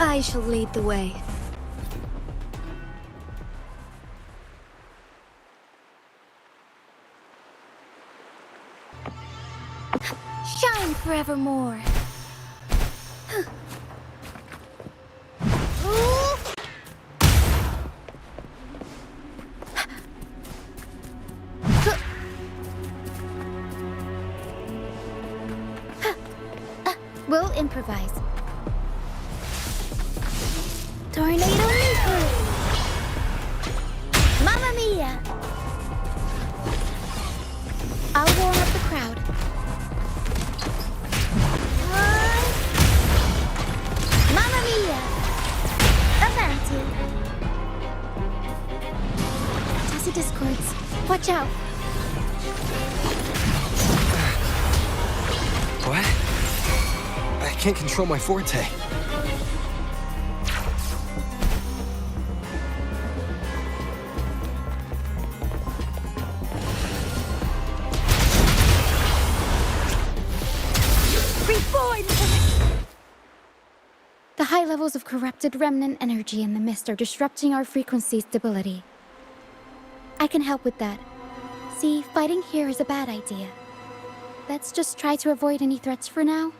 I shall lead the way. Shine forevermore. We'll improvise. Tornado nuclear! Mamma mia! I'll warm up the crowd. Mamma mia! Avanti! Tossy discords. Watch out! What? I can't control my forte. The high levels of corrupted remnant energy in the mist are disrupting our frequency stability. I can help with that. See, fighting here is a bad idea. Let's just try to avoid any threats for now.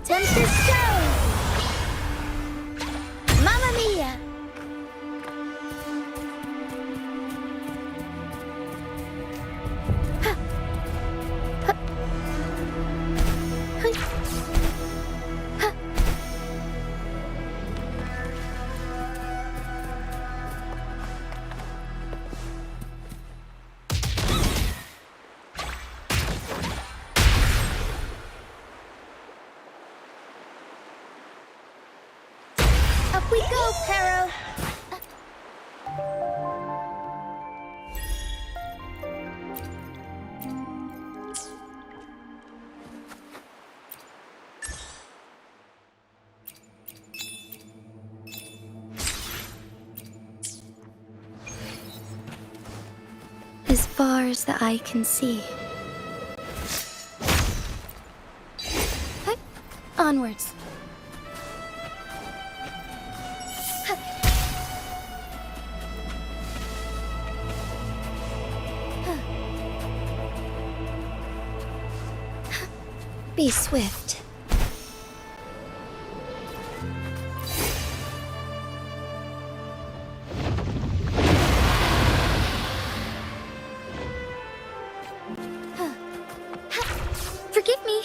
Tempest show! Mamma mia! Up we go, Pero! As far as the eye can see. Onwards. Be swift. Forgive me.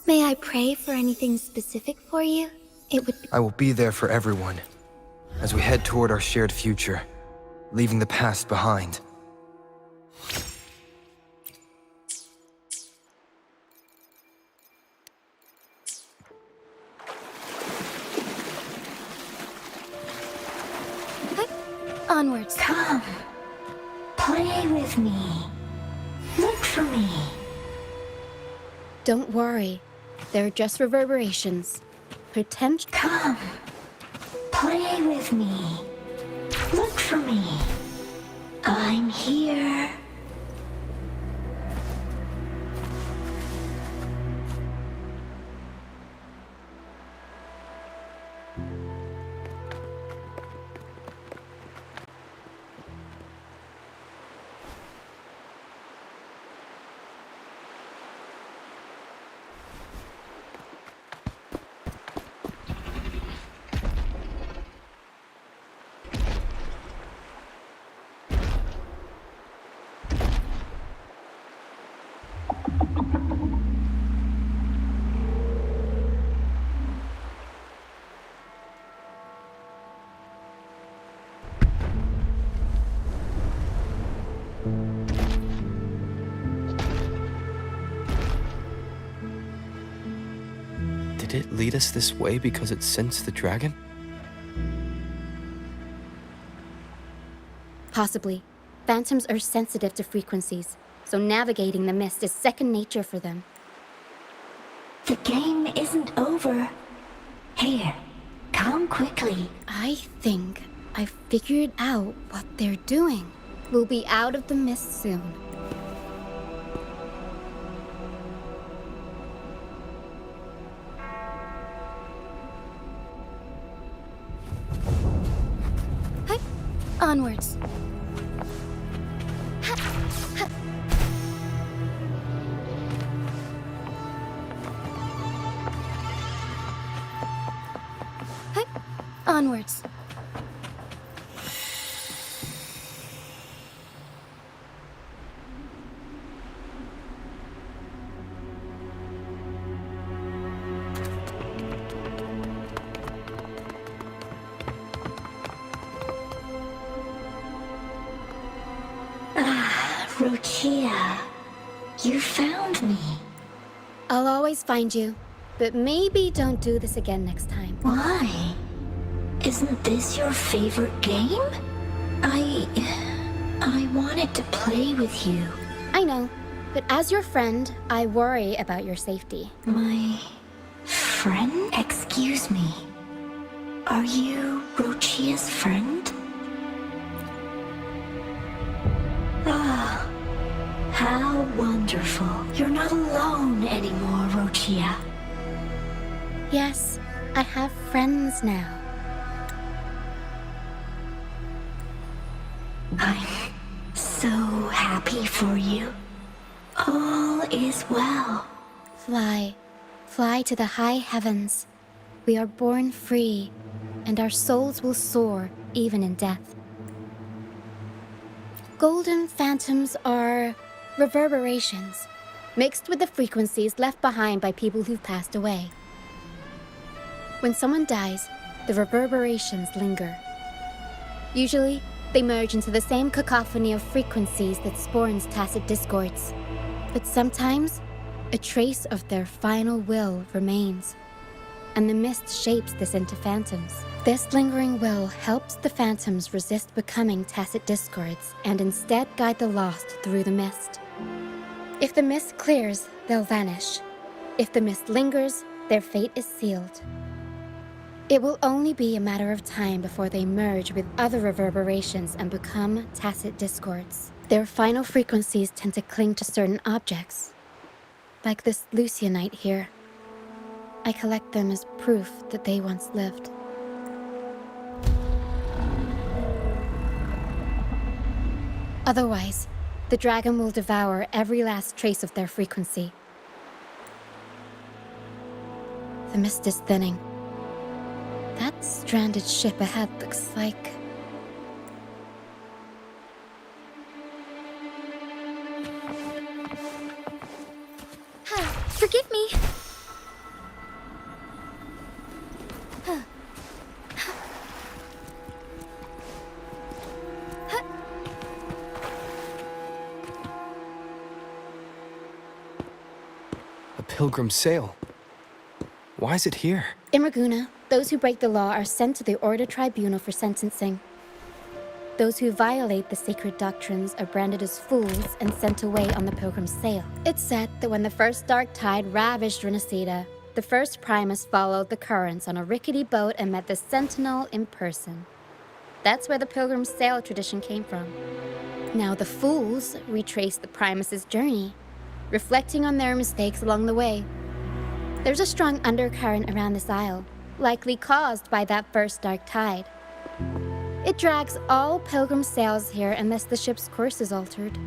May I pray for anything specific for you? It would be— I will be there for everyone as we head toward our shared future, leaving the past behind. Onwards. Come, play with me. Look for me. Don't worry. They're just reverberations. Pretend— Come, play with me. Look for me. I'm here. Did it lead us this way because it sensed the dragon? Possibly. Phantoms are sensitive to frequencies, so navigating the mist is second nature for them. The game isn't over. Here, come quickly. I think I figured out what they're doing. We'll be out of the mist soon. Hi. Onwards. Hi. Onwards. Rochia, you found me. I'll always find you, but maybe don't do this again next time. Why? Isn't this your favorite game? I wanted to play with you. I know, but as your friend, I worry about your safety. My friend? Excuse me. Are you Rochia's friend? Ah, how wonderful. You're not alone anymore, Rochia. Yes, I have friends now. I'm so happy for you. All is well. Fly. Fly to the high heavens. We are born free, and our souls will soar even in death. Golden phantoms are reverberations, mixed with the frequencies left behind by people who've passed away. When someone dies, the reverberations linger. Usually, they merge into the same cacophony of frequencies that spawns tacit discords. But sometimes, a trace of their final will remains, and the mist shapes this into phantoms. This lingering will helps the phantoms resist becoming tacit discords and instead guide the lost through the mist. If the mist clears, they'll vanish. If the mist lingers, their fate is sealed. It will only be a matter of time before they merge with other reverberations and become tacit discords. Their final frequencies tend to cling to certain objects, like this Lucianite here. I collect them as proof that they once lived. Otherwise, the dragon will devour every last trace of their frequency. The mist is thinning. That stranded ship ahead looks like... Forgive me! A pilgrim sail. Why is it here? In Raguna, those who break the law are sent to the Order Tribunal for sentencing. Those who violate the sacred doctrines are branded as fools and sent away on the pilgrim's sail. It's said that when the first dark tide ravaged Renacida, the first Primus followed the currents on a rickety boat and met the Sentinel in person. That's where the pilgrim's sail tradition came from. Now the fools retrace the Primus's journey, reflecting on their mistakes along the way. There's a strong undercurrent around this isle, likely caused by that first dark tide. It drags all pilgrim sails here unless the ship's course is altered.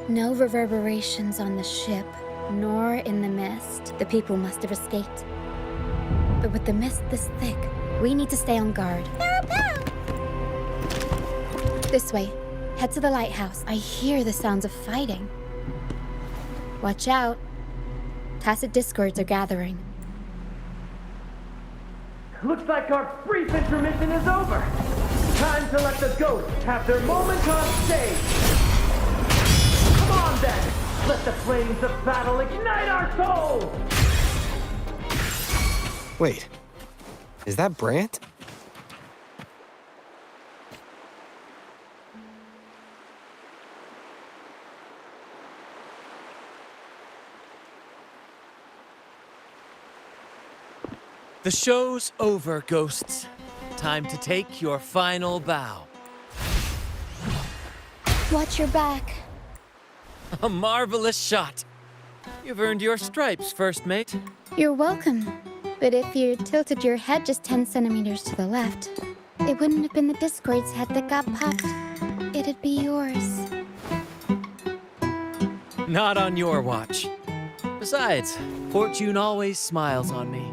No reverberations on the ship, nor in the mist. The people must have escaped. But with the mist this thick, we need to stay on guard. This way. Head to the lighthouse. I hear the sounds of fighting. Watch out. Tacit discords are gathering. Looks like our brief intermission is over. Time to let the ghosts have their moment on stage. Come on then! Let the flames of battle ignite our souls! Wait, is that Brant? The show's over, ghosts. Time to take your final bow. Watch your back. A marvelous shot. You've earned your stripes, first mate. You're welcome. But if you tilted your head just 10 centimeters to the left, it wouldn't have been the Discord's head that got popped. It'd be yours. Not on your watch. Besides, fortune always smiles on me.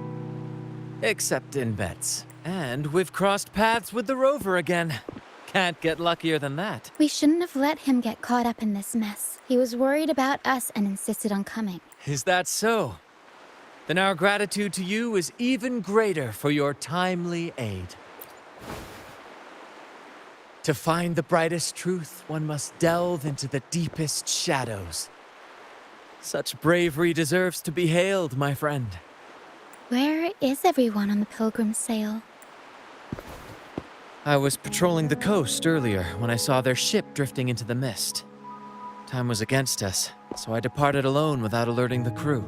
Except in bets. And we've crossed paths with the rover again. Can't get luckier than that. We shouldn't have let him get caught up in this mess. He was worried about us and insisted on coming. Is that so? Then our gratitude to you is even greater for your timely aid. To find the brightest truth, one must delve into the deepest shadows. Such bravery deserves to be hailed, my friend. Where is everyone on the Pilgrim sail? I was patrolling the coast earlier when I saw their ship drifting into the mist. Time was against us, so I departed alone without alerting the crew.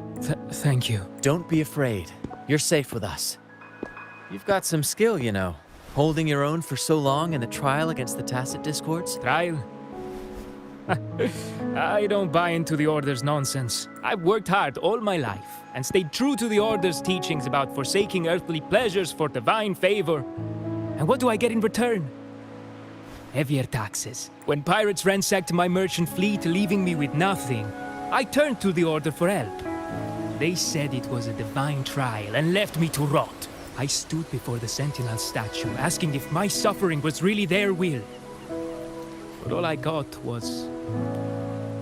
Thank you. Don't be afraid. You're safe with us. You've got some skill, you know. Holding your own for so long in the trial against the Tacit Discords. Trial? I don't buy into the Order's nonsense. I've worked hard all my life and stayed true to the Order's teachings about forsaking earthly pleasures for divine favor. And what do I get in return? Heavier taxes. When pirates ransacked my merchant fleet, leaving me with nothing, I turned to the Order for help. They said it was a divine trial and left me to rot. I stood before the Sentinel statue, asking if my suffering was really their will. But all I got was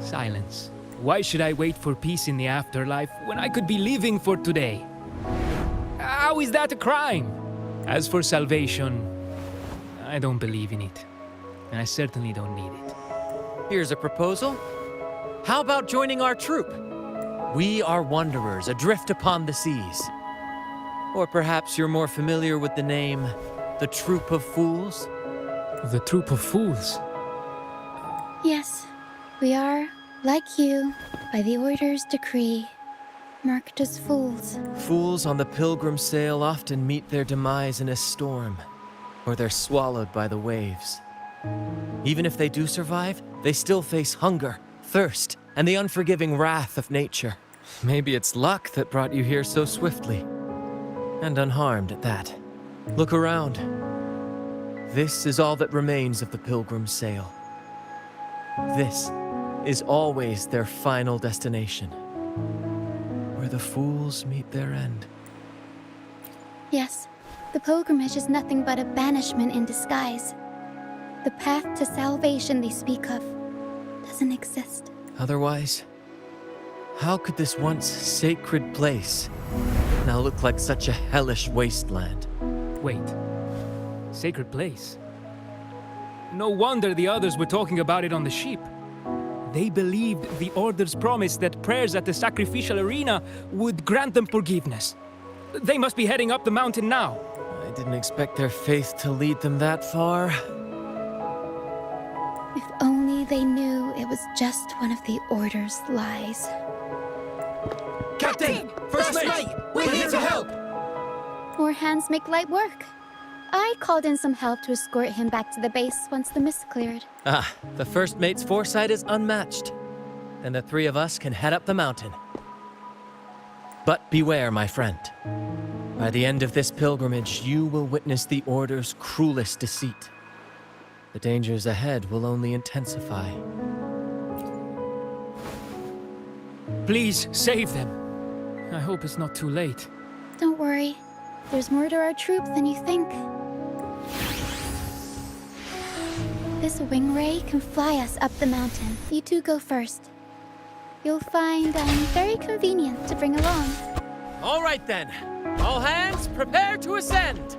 silence. Why should I wait for peace in the afterlife when I could be living for today? How is that a crime? As for salvation, I don't believe in it. And I certainly don't need it. Here's a proposal. How about joining our troop? We are wanderers adrift upon the seas. Or perhaps you're more familiar with the name, the Troop of Fools? The Troop of Fools? Yes, we are, like you, by the Order's decree, marked as fools. Fools on the Pilgrim sail often meet their demise in a storm, or they're swallowed by the waves. Even if they do survive, they still face hunger, thirst, and the unforgiving wrath of nature. Maybe it's luck that brought you here so swiftly. And unharmed at that. Look around. This is all that remains of the Pilgrim sail. This is always their final destination. Where the fools meet their end. Yes, the pilgrimage is nothing but a banishment in disguise. The path to salvation they speak of doesn't exist. Otherwise, how could this once sacred place now look like such a hellish wasteland? Wait. Sacred place? No wonder the others were talking about it on the ship. They believed the Order's promise that prayers at the sacrificial arena would grant them forgiveness. They must be heading up the mountain now. I didn't expect their faith to lead them that far. If only they knew it was just one of the Order's lies. Captain! First mate! We're here to help! More hands make light work. I called in some help to escort him back to the base once the mist cleared. Ah, the first mate's foresight is unmatched. Then the three of us can head up the mountain. But beware, my friend. By the end of this pilgrimage, you will witness the Order's cruelest deceit. The dangers ahead will only intensify. Please, save them. I hope it's not too late. Don't worry. There's more to our troop than you think. This wing ray can fly us up the mountain. You two go first. You'll find I'm very convenient to bring along. All right then. All hands, prepare to ascend.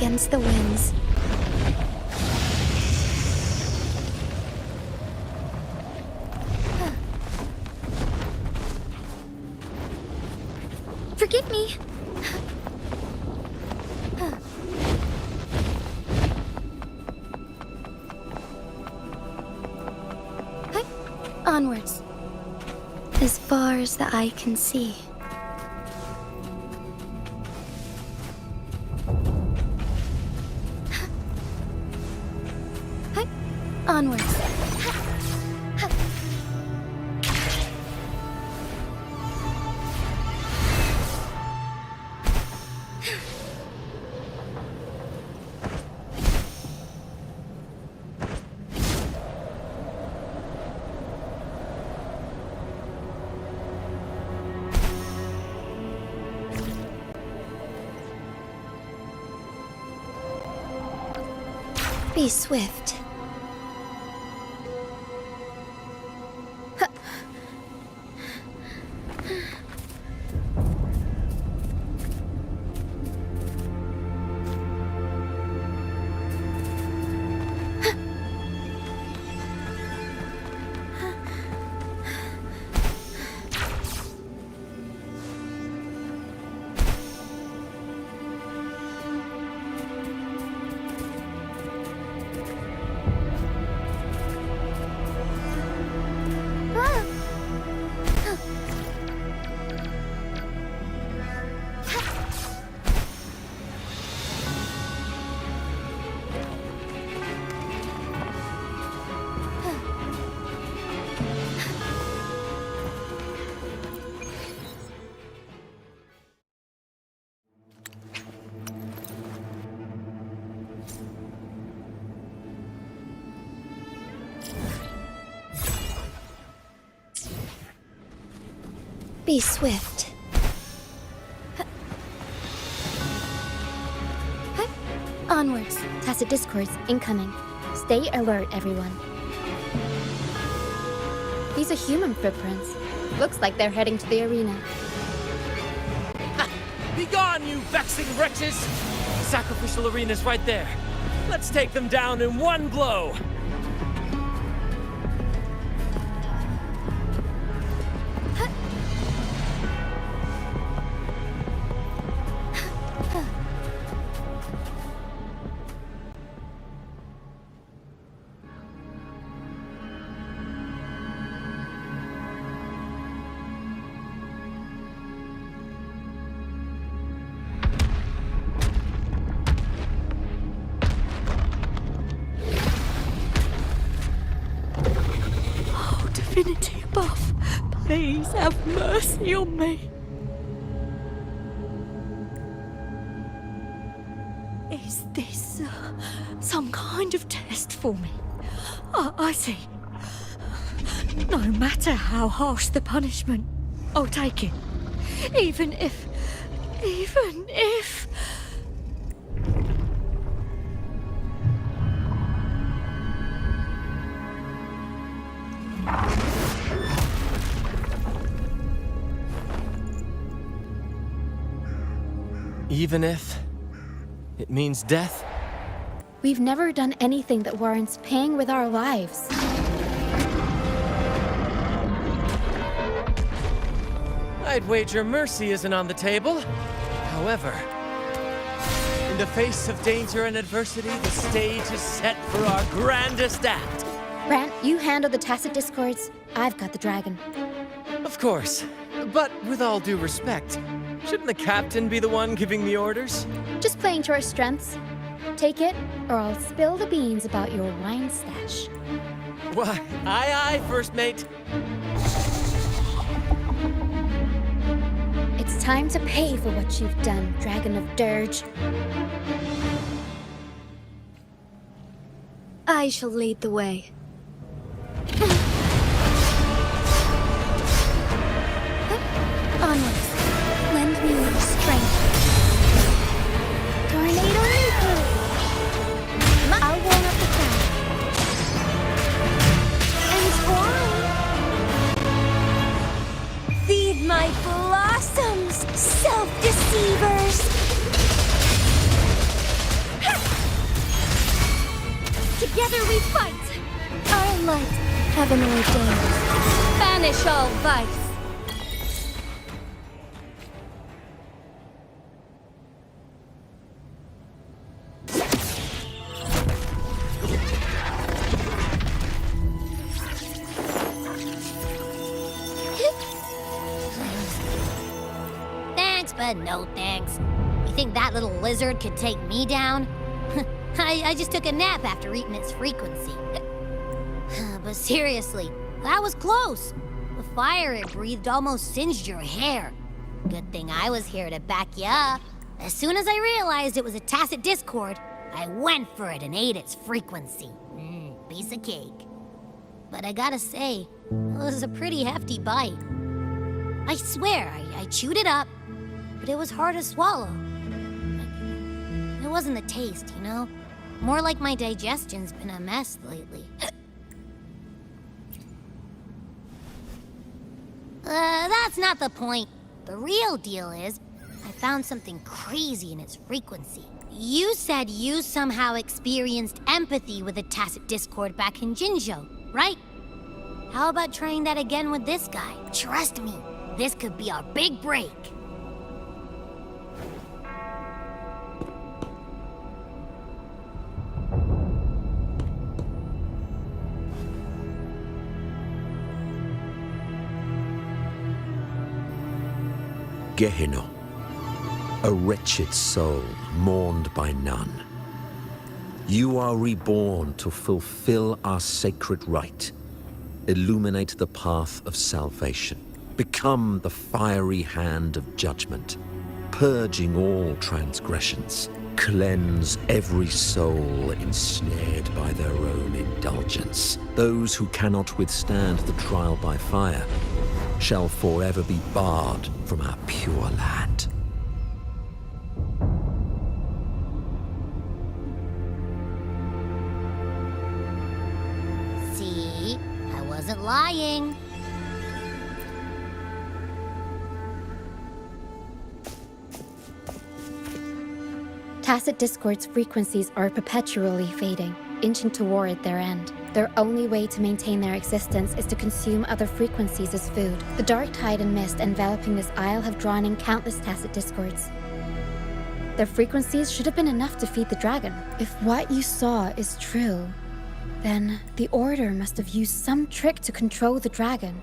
against the winds. Forgive me. Onwards. As far as the eye can see. Onwards. Be swift. Be swift. Onwards. Tacit discords incoming. Stay alert, everyone. These are human footprints. Looks like they're heading to the arena. Begone, you vexing wretches! The sacrificial arena's right there. Let's take them down in one blow! Divinity above, please have mercy on me. Is this some kind of test for me? I see. No matter how harsh the punishment, I'll take it. Even if... Even if it means death? We've never done anything that warrants paying with our lives. I'd wager mercy isn't on the table. However, in the face of danger and adversity, the stage is set for our grandest act. Brant, you handle the tacit discords. I've got the dragon. Of course, but with all due respect, shouldn't the captain be the one giving the orders? Just playing to our strengths. Take it, or I'll spill the beans about your wine stash. Why, aye, first mate. It's time to pay for what you've done, Dragon of Dirge. I shall lead the way. Onwards. Lend me your strength. Tornado Nuclear! I'll warm up the crowd. And why? Feed my blossoms, self-deceivers! Together we fight! Our light, heaven ordained. Banish all vice! Thanks, but no thanks. You think that little lizard could take me down? I just took a nap after eating its frequency. But seriously, that was close. The fire it breathed almost singed your hair. Good thing I was here to back you up. As soon as I realized it was a tacit discord, I went for it and ate its frequency. Piece of cake. But I gotta say, it was a pretty hefty bite. I swear, I chewed it up, but it was hard to swallow. It wasn't the taste, you know? More like my digestion's been a mess lately. That's not the point. The real deal is, I found something crazy in its frequency. You said you somehow experienced empathy with the tacit discord back in Jinzhou, right? How about trying that again with this guy? Trust me, this could be our big break. Gehenna, a wretched soul mourned by none. You are reborn to fulfill our sacred rite, illuminate the path of salvation, become the fiery hand of judgment, purging all transgressions, cleanse every soul ensnared by their own indulgence. Those who cannot withstand the trial by fire shall forever be barred from our pure land. See? I wasn't lying. Tacit discord's frequencies are perpetually fading, inching toward their end. Their only way to maintain their existence is to consume other frequencies as food. The dark tide and mist enveloping this isle have drawn in countless tacit discords. Their frequencies should have been enough to feed the dragon. If what you saw is true, then the Order must have used some trick to control the dragon,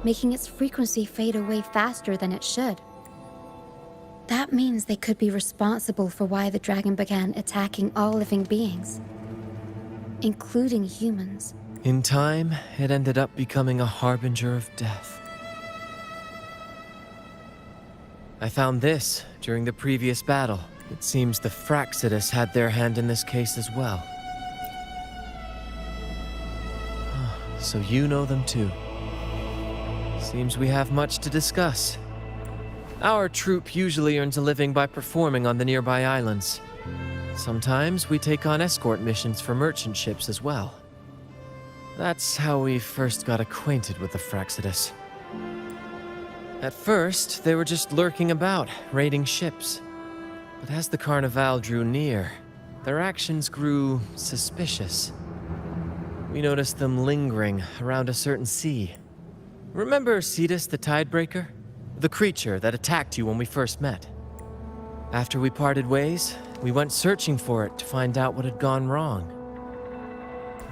making its frequency fade away faster than it should. That means they could be responsible for why the dragon began attacking all living beings, including humans. In time, it ended up becoming a harbinger of death. I found this during the previous battle. It seems the Fraxidus had their hand in this case as well. So you know them too. Seems we have much to discuss. Our troop usually earns a living by performing on the nearby islands. Sometimes we take on escort missions for merchant ships as well. That's how we first got acquainted with the Fraxidus. At first, they were just lurking about, raiding ships. But as the Carnevale drew near, their actions grew suspicious. We noticed them lingering around a certain sea. Remember Cetus the Tidebreaker? The creature that attacked you when we first met. After we parted ways, we went searching for it to find out what had gone wrong.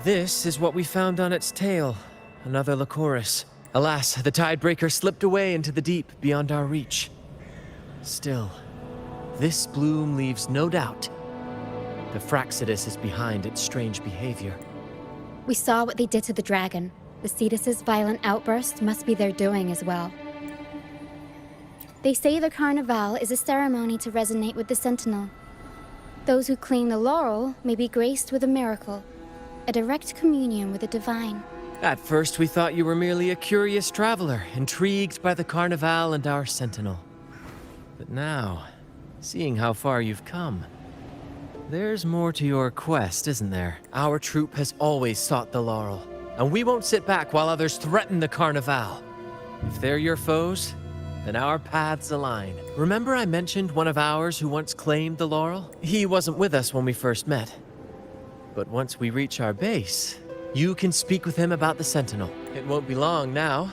This is what we found on its tail, another Lycoris. Alas, the Tidebreaker slipped away into the deep beyond our reach. Still, this bloom leaves no doubt. The Fraxidus is behind its strange behavior. We saw what they did to the dragon. The Cetus's violent outburst must be their doing as well. They say the Carnevale is a ceremony to resonate with the Sentinel. Those who claim the laurel may be graced with a miracle, a direct communion with the divine. At first, we thought you were merely a curious traveler, intrigued by the Carnevale and our Sentinel. But now, seeing how far you've come, there's more to your quest, isn't there? Our troop has always sought the laurel, and we won't sit back while others threaten the Carnevale. If they're your foes, then our paths align. Remember I mentioned one of ours who once claimed the laurel? He wasn't with us when we first met. But once we reach our base, you can speak with him about the Sentinel. It won't be long now.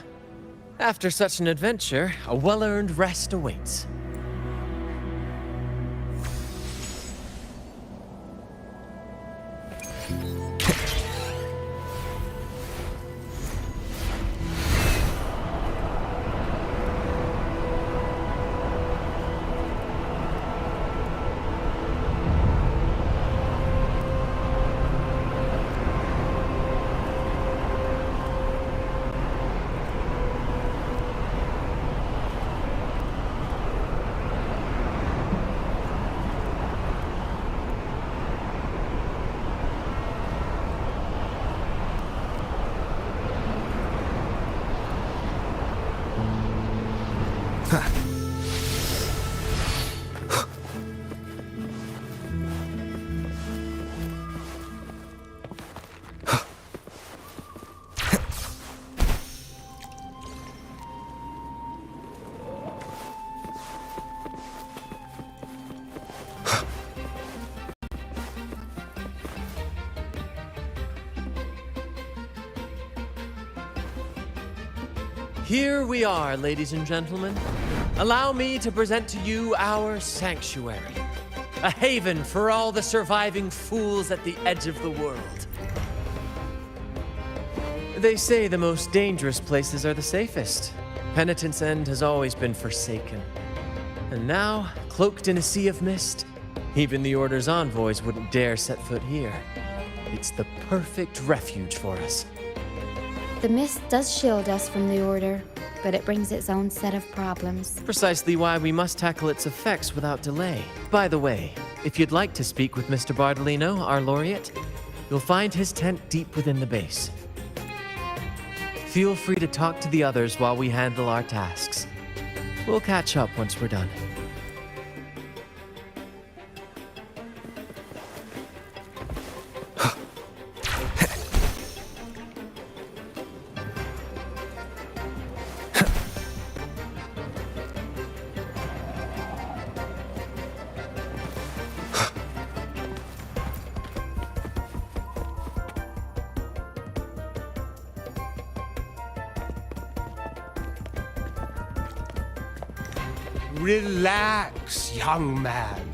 After such an adventure, a well-earned rest awaits. Here we are, ladies and gentlemen. Allow me to present to you our sanctuary. A haven for all the surviving fools at the edge of the world. They say the most dangerous places are the safest. Penitent's End has always been forsaken. And now, cloaked in a sea of mist, even the Order's envoys wouldn't dare set foot here. It's the perfect refuge for us. The mist does shield us from the Order, but it brings its own set of problems. Precisely why we must tackle its effects without delay. By the way, if you'd like to speak with Mr. Bardolino, our laureate, you'll find his tent deep within the base. Feel free to talk to the others while we handle our tasks. We'll catch up once we're done. Relax, young man.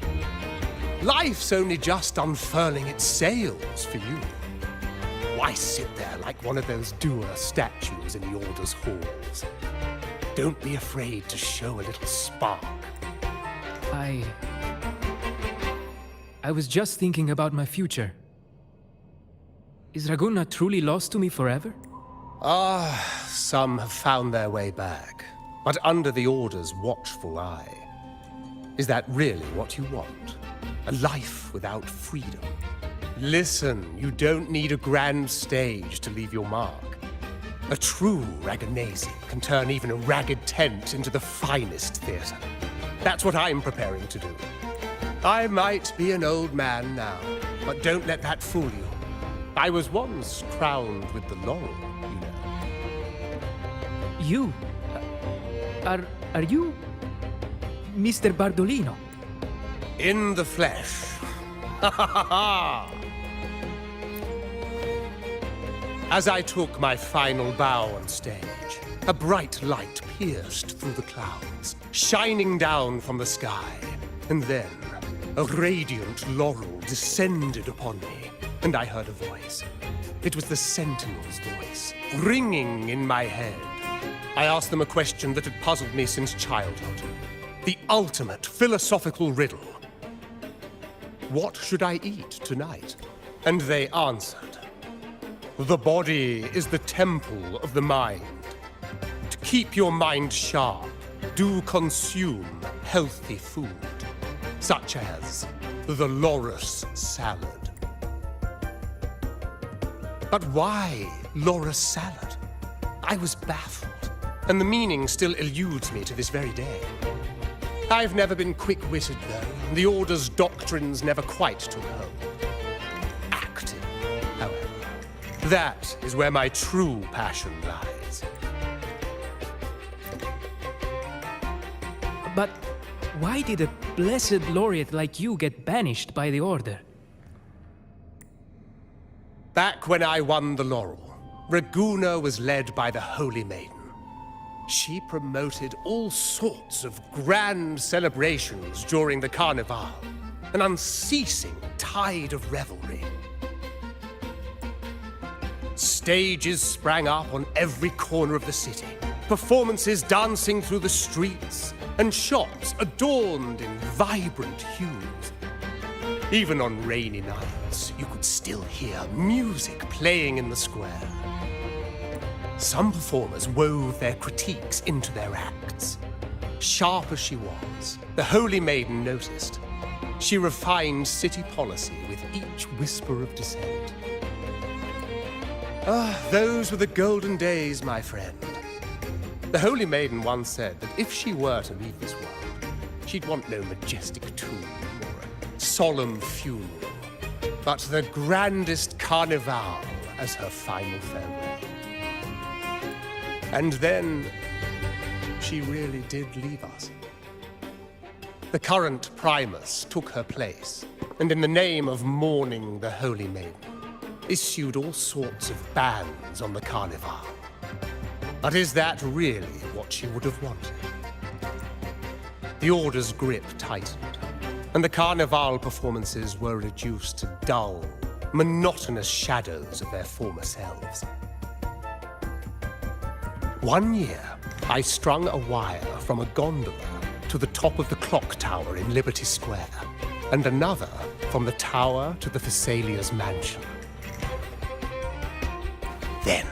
Life's only just unfurling its sails for you. Why sit there like one of those dour statues in the Order's halls? Don't be afraid to show a little spark. I was just thinking about my future. Is Raguna truly lost to me forever? Some have found their way back, but under the Order's watchful eye. Is that really what you want? A life without freedom? Listen, you don't need a grand stage to leave your mark. A true Raganese can turn even a ragged tent into the finest theater. That's what I'm preparing to do. I might be an old man now, but don't let that fool you. I was once crowned with the laurel, you know. You? Are you Mr. Bardolino? In the flesh. Ha ha ha ha! As I took my final bow on stage, a bright light pierced through the clouds, shining down from the sky. And then, a radiant laurel descended upon me, and I heard a voice. It was the Sentinel's voice, ringing in my head. I asked them a question that had puzzled me since childhood. The ultimate philosophical riddle. What should I eat tonight? And they answered. The body is the temple of the mind. To keep your mind sharp, do consume healthy food, such as the loris salad. But why loris salad? I was baffled, and the meaning still eludes me to this very day. I've never been quick-witted, though, and the Order's doctrines never quite took hold. Acting, however, that is where my true passion lies. But why did a blessed laureate like you get banished by the Order? Back when I won the laurel, Raguna was led by the Holy Maiden. She promoted all sorts of grand celebrations during the Carnevale, an unceasing tide of revelry. Stages sprang up on every corner of the city, performances dancing through the streets, and shops adorned in vibrant hues. Even on rainy nights, you could still hear music playing in the square. Some performers wove their critiques into their acts. Sharp as she was, the Holy Maiden noticed. She refined city policy with each whisper of dissent. Ah, those were the golden days, my friend. The Holy Maiden once said that if she were to leave this world, she'd want no majestic tomb or a solemn funeral, but the grandest Carnevale as her final farewell. And then, she really did leave us. The current Primus took her place, and in the name of mourning the Holy Maiden, issued all sorts of bans on the Carnevale. But is that really what she would have wanted? The Order's grip tightened, and the Carnevale performances were reduced to dull, monotonous shadows of their former selves. One year, I strung a wire from a gondola to the top of the clock tower in Liberty Square, and another from the tower to the Thessalia's mansion. Then,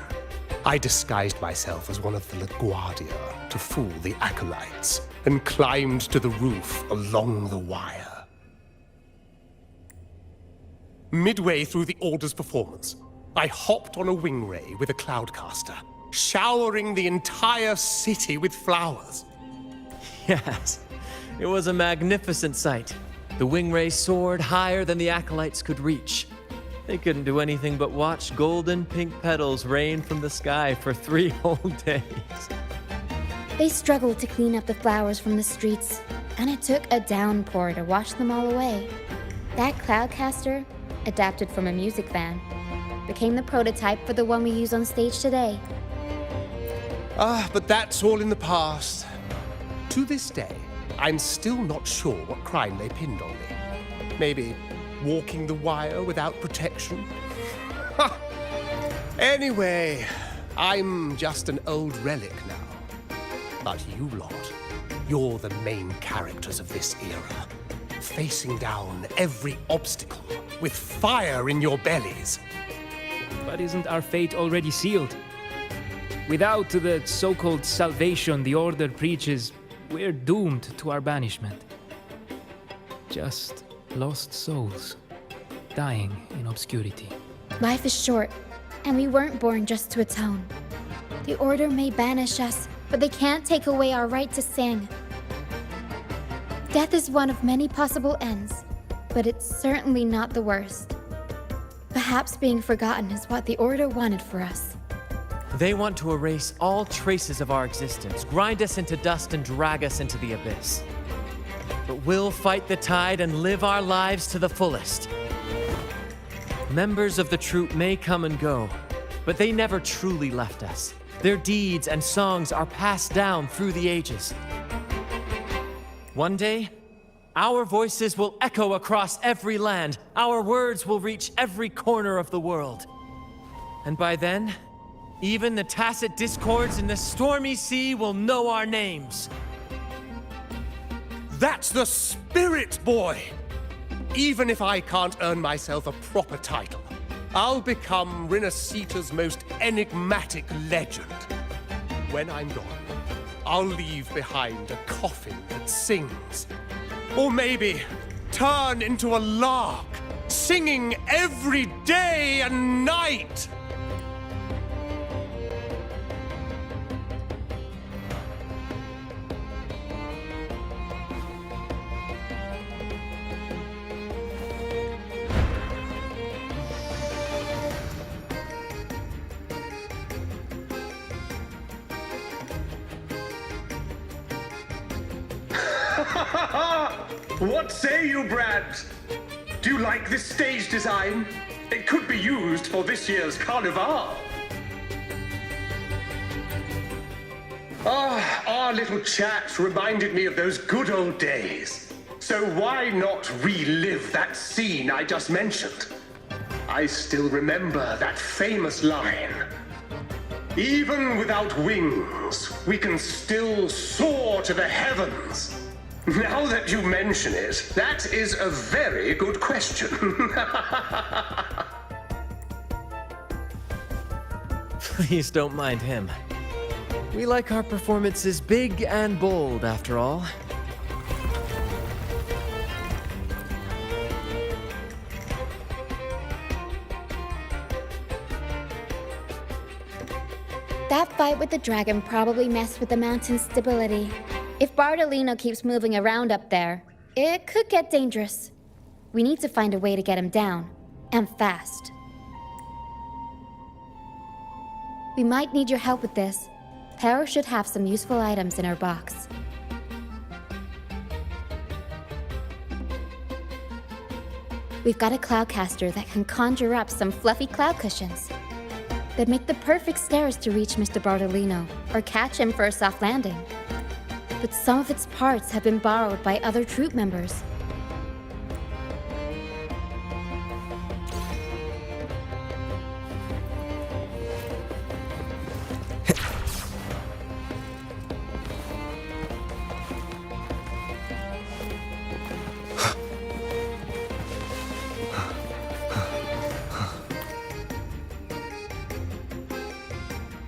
I disguised myself as one of the LaGuardia to fool the acolytes, and climbed to the roof along the wire. Midway through the Order's performance, I hopped on a wing ray with a cloudcaster, showering the entire city with flowers. Yes, it was a magnificent sight. The wingray soared higher than the acolytes could reach. They couldn't do anything but watch golden pink petals rain from the sky for 3 whole days. They struggled to clean up the flowers from the streets, and it took a downpour to wash them all away. That cloudcaster, adapted from a music van, became the prototype for the one we use on stage today. But that's all in the past. To this day, I'm still not sure what crime they pinned on me. Maybe walking the wire without protection? Anyway, I'm just an old relic now. But you lot, you're the main characters of this era, facing down every obstacle with fire in your bellies. But isn't our fate already sealed? Without the so-called salvation the Order preaches, we're doomed to our banishment. Just lost souls, dying in obscurity. Life is short, and we weren't born just to atone. The Order may banish us, but they can't take away our right to sing. Death is one of many possible ends, but it's certainly not the worst. Perhaps being forgotten is what the Order wanted for us. They want to erase all traces of our existence, grind us into dust and drag us into the abyss. But we'll fight the tide and live our lives to the fullest. Members of the troupe may come and go, but they never truly left us. Their deeds and songs are passed down through the ages. One day, our voices will echo across every land. Our words will reach every corner of the world. And by then, even the tacit discords in the stormy sea will know our names. That's the spirit, boy! Even if I can't earn myself a proper title, I'll become Rinasita's most enigmatic legend. When I'm gone, I'll leave behind a coffin that sings. Or maybe turn into a lark, singing every day and night! What say you, Brad? Do you like this stage design? It could be used for this year's Carnevale. Ah, our little chat reminded me of those good old days. So why not relive that scene I just mentioned? I still remember that famous line. Even without wings, we can still soar to the heavens. Now that you mention it, that is a very good question. Please don't mind him. We like our performances big and bold, after all. That fight with the dragon probably messed with the mountain's stability. If Bardolino keeps moving around up there, it could get dangerous. We need to find a way to get him down, and fast. We might need your help with this. Pero should have some useful items in her box. We've got a cloudcaster that can conjure up some fluffy cloud cushions. They'd make the perfect stairs to reach Mr. Bardolino, or catch him for a soft landing. But some of its parts have been borrowed by other troop members.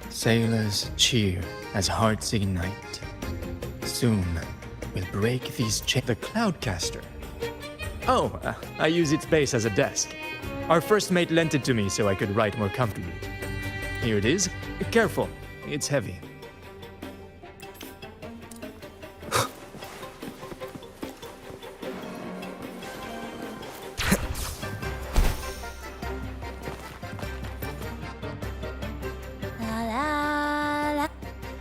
Sailors cheer as hearts ignite. Soon, we'll break these chains. The Cloudcaster. Oh, I use its base as a desk. Our first mate lent it to me so I could write more comfortably. Here it is. Careful, it's heavy.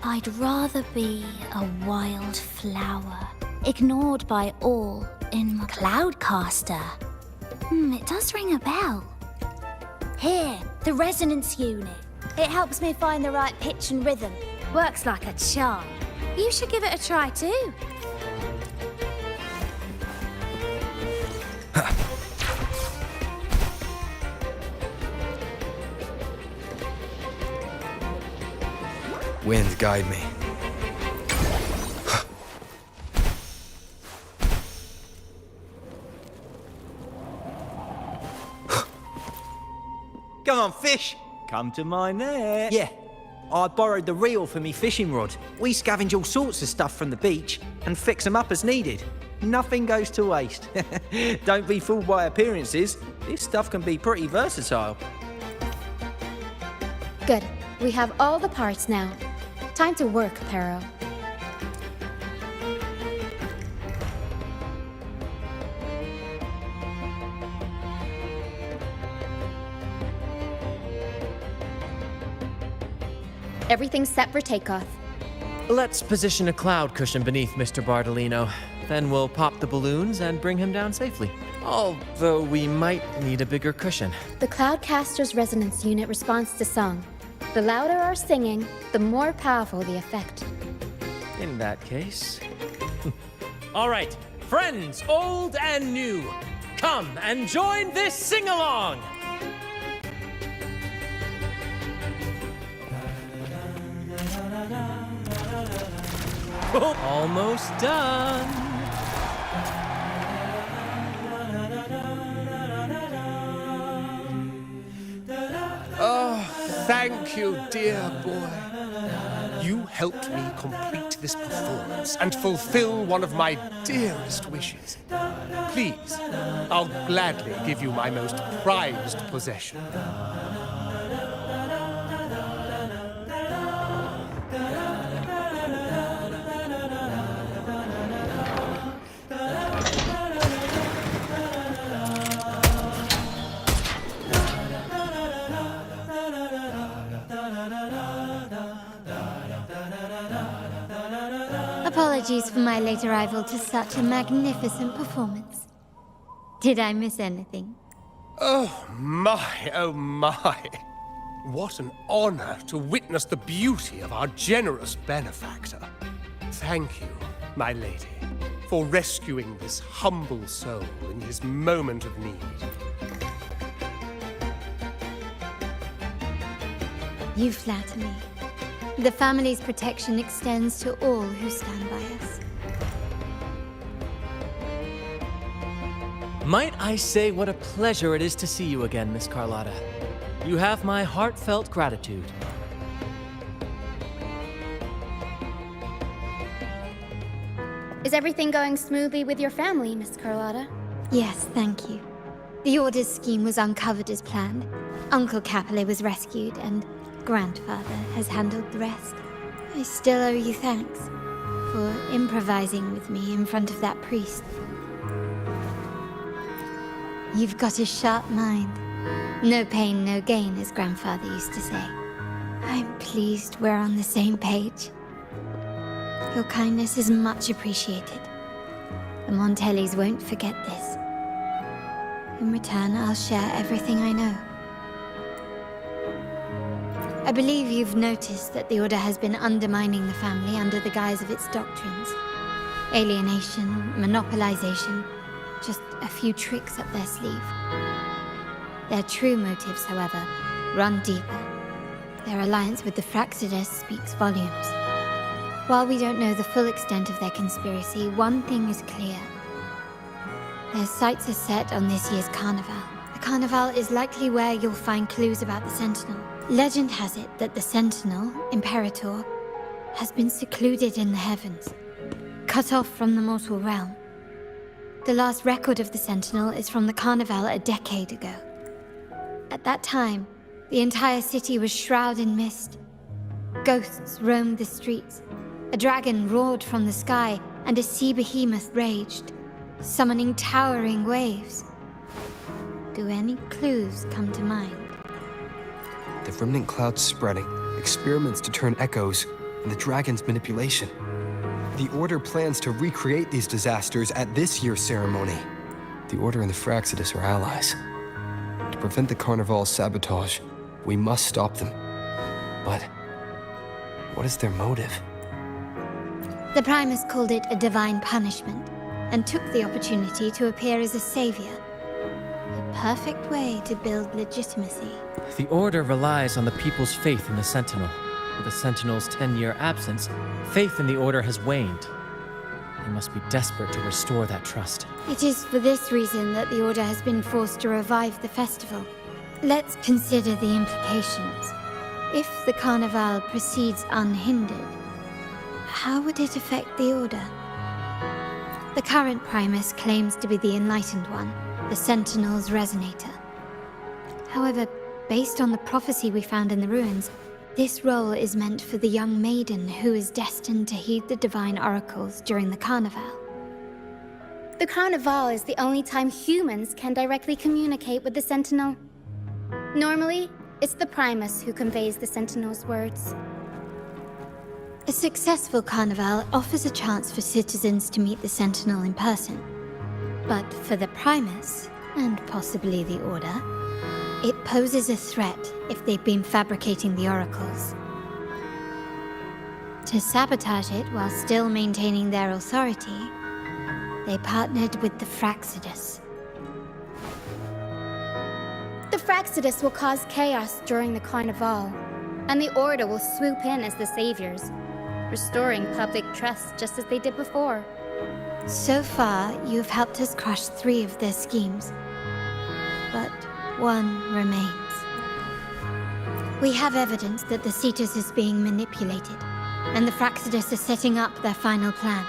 I'd rather be a wild flower, ignored by all in my Cloudcaster. It does ring a bell. Here, the resonance unit. It helps me find the right pitch and rhythm. Works like a charm. You should give it a try too. Wind, guide me. Come on, fish! Come to my net. Yeah, I borrowed the reel for me fishing rod. We scavenge all sorts of stuff from the beach and fix them up as needed. Nothing goes to waste. Don't be fooled by appearances. This stuff can be pretty versatile. Good. We have all the parts now. Time to work, Pero. Everything's set for takeoff. Let's position a cloud cushion beneath Mr. Bardolino. Then we'll pop the balloons and bring him down safely. Although we might need a bigger cushion. The Cloudcaster's resonance unit responds to song. The louder our singing, the more powerful the effect. In that case... All right, friends, old and new, come and join this sing-along! Almost done. Thank you, dear boy. You helped me complete this performance and fulfill one of my dearest wishes. Please, I'll gladly give you my most prized possession. Apologies for my late arrival to such a magnificent performance. Did I miss anything? Oh my. What an honor to witness the beauty of our generous benefactor. Thank you, my lady, for rescuing this humble soul in his moment of need. You flatter me. The family's protection extends to all who stand by us. Might I say what a pleasure it is to see you again, Miss Carlotta. You have my heartfelt gratitude. Is everything going smoothly with your family, Miss Carlotta? Yes, thank you. The Order's scheme was uncovered as planned. Uncle Capilet was rescued, and Grandfather has handled the rest. I still owe you thanks for improvising with me in front of that priest. You've got a sharp mind. No pain, no gain, as Grandfather used to say. I'm pleased we're on the same page. Your kindness is much appreciated. The Montellis won't forget this. In return, I'll share everything I know. I believe you've noticed that the Order has been undermining the family under the guise of its doctrines. Alienation, monopolization, just a few tricks up their sleeve. Their true motives, however, run deeper. Their alliance with the Fraxides speaks volumes. While we don't know the full extent of their conspiracy, one thing is clear. Their sights are set on this year's Carnevale. The Carnevale is likely where you'll find clues about the Sentinel. Legend has it that the Sentinel, Imperator, has been secluded in the heavens, cut off from the mortal realm. The last record of the Sentinel is from the Carnevale a decade ago. At that time, the entire city was shrouded in mist. Ghosts roamed the streets. A dragon roared from the sky, and a sea behemoth raged, summoning towering waves. Do any clues come to mind? The remnant clouds spreading, experiments to turn echoes, and the dragon's manipulation. The Order plans to recreate these disasters at this year's ceremony. The Order and the Fraxides are allies. To prevent the Carnevale's sabotage, we must stop them. But what is their motive? The Primus called it a divine punishment, and took the opportunity to appear as a savior. A perfect way to build legitimacy. The Order relies on the people's faith in the Sentinel. With the Sentinel's 10-year absence, faith in the Order has waned. They must be desperate to restore that trust. It is for this reason that the Order has been forced to revive the festival. Let's consider the implications. If the Carnevale proceeds unhindered, how would it affect the Order? The current Primus claims to be the Enlightened One, the Sentinel's Resonator. However, based on the prophecy we found in the ruins, this role is meant for the young maiden who is destined to heed the divine oracles during the Carnevale. The Carnevale is the only time humans can directly communicate with the Sentinel. Normally, it's the Primus who conveys the Sentinel's words. A successful Carnevale offers a chance for citizens to meet the Sentinel in person. But for the Primus, and possibly the Order, it poses a threat if they've been fabricating the oracles. To sabotage it while still maintaining their authority, they partnered with the Fraxides. The Fraxides will cause chaos during the Carnevale, and the Order will swoop in as the saviors, restoring public trust just as they did before. So far, you've helped us crush 3 of their schemes, but one remains. We have evidence that the Cetus is being manipulated, and the Fraxides are setting up their final plan.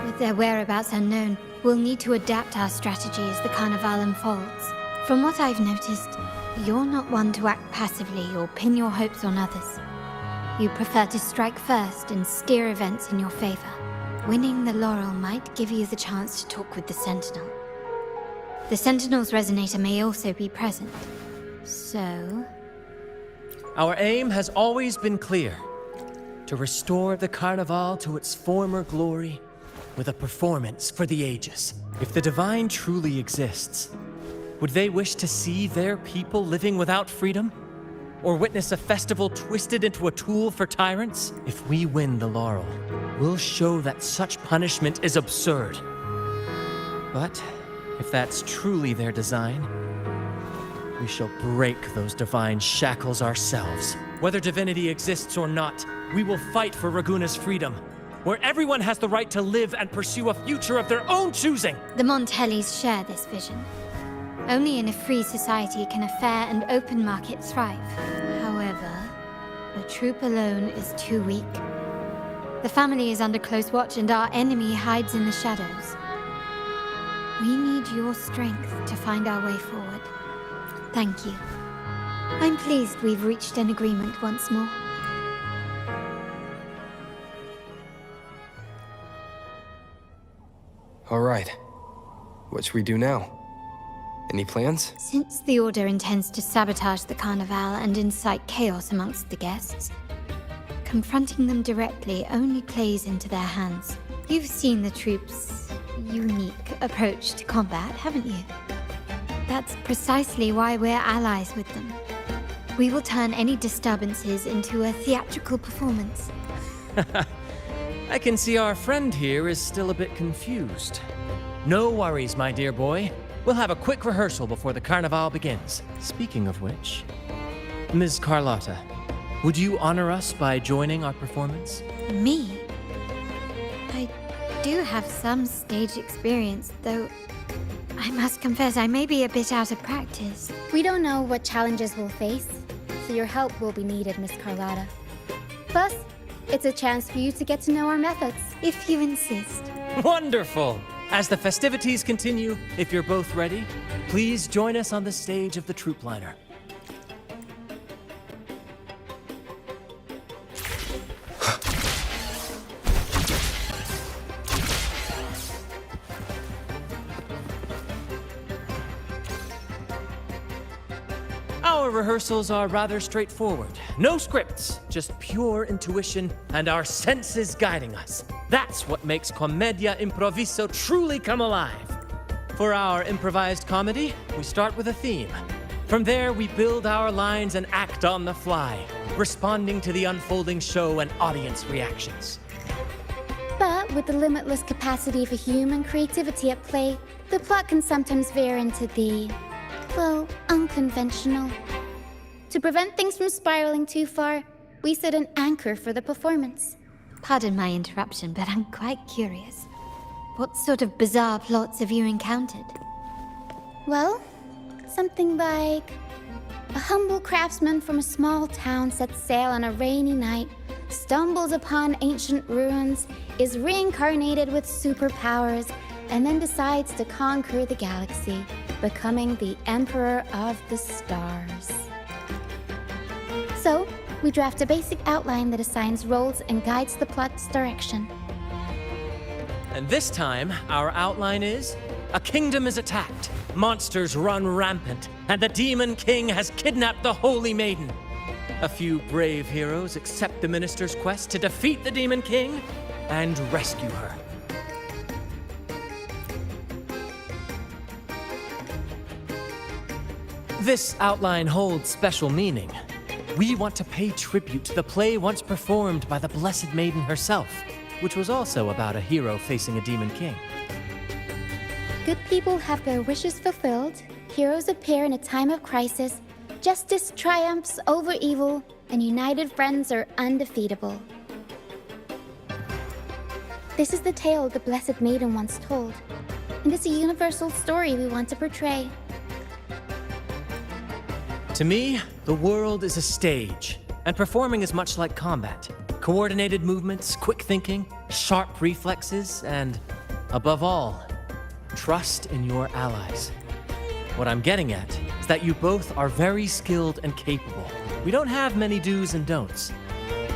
With their whereabouts unknown, we'll need to adapt our strategy as the Carnevale unfolds. From what I've noticed, you're not one to act passively or pin your hopes on others. You prefer to strike first and steer events in your favor. Winning the laurel might give you the chance to talk with the Sentinel. The Sentinel's Resonator may also be present. So... Our aim has always been clear. To restore the Carnevale to its former glory with a performance for the ages. If the Divine truly exists, Would they wish to see their people living without freedom? Or witness a festival twisted into a tool for tyrants? If we win the laurel, we'll show that such punishment is absurd. But if that's truly their design, we shall break those divine shackles ourselves. Whether divinity exists or not, we will fight for Raguna's freedom, where everyone has the right to live and pursue a future of their own choosing. The Montellis share this vision. Only in a free society can a fair and open market thrive. However, a troop alone is too weak. The family is under close watch and our enemy hides in the shadows. We need your strength to find our way forward. Thank you. I'm pleased we've reached an agreement once more. All right. What should we do now? Any plans? Since the Order intends to sabotage the Carnevale and incite chaos amongst the guests, confronting them directly only plays into their hands. You've seen the troops' unique approach to combat, haven't you? That's precisely why we're allies with them. We will turn any disturbances into a theatrical performance. I can see our friend here is still a bit confused. No worries, my dear boy. We'll have a quick rehearsal before the Carnival begins. Speaking of which, Ms. Carlotta, would you honor us by joining our performance? Me? I do have some stage experience, though I must confess I may be a bit out of practice. We don't know what challenges we'll face, so your help will be needed, Miss Carlotta. Plus, it's a chance for you to get to know our methods. If you insist. Wonderful! As the festivities continue, if you're both ready, please join us on the stage of the troop liner. Our rehearsals are rather straightforward. No scripts, just pure intuition and our senses guiding us. That's what makes Commedia Improviso truly come alive. For our improvised comedy, we start with a theme. From there, we build our lines and act on the fly, responding to the unfolding show and audience reactions. But with the limitless capacity for human creativity at play, the plot can sometimes veer into the, well, unconventional. To prevent things from spiraling too far, we set an anchor for the performance. Pardon my interruption, but I'm quite curious. What sort of bizarre plots have you encountered? Well, something like a humble craftsman from a small town sets sail on a rainy night, stumbles upon ancient ruins, is reincarnated with superpowers, and then decides to conquer the galaxy, becoming the Emperor of the Stars. So, we draft a basic outline that assigns roles and guides the plot's direction. And this time, our outline is: a kingdom is attacked, monsters run rampant, and the Demon King has kidnapped the Holy Maiden. A few brave heroes accept the minister's quest to defeat the Demon King and rescue her. This outline holds special meaning. We want to pay tribute to the play once performed by the Blessed Maiden herself, which was also about a hero facing a Demon King. Good people have their wishes fulfilled, heroes appear in a time of crisis, justice triumphs over evil, and united friends are undefeatable. This is the tale the Blessed Maiden once told, and it's a universal story we want to portray. To me, the world is a stage, and performing is much like combat. Coordinated movements, quick thinking, sharp reflexes, and, above all, trust in your allies. What I'm getting at is that you both are very skilled and capable. We don't have many do's and don'ts.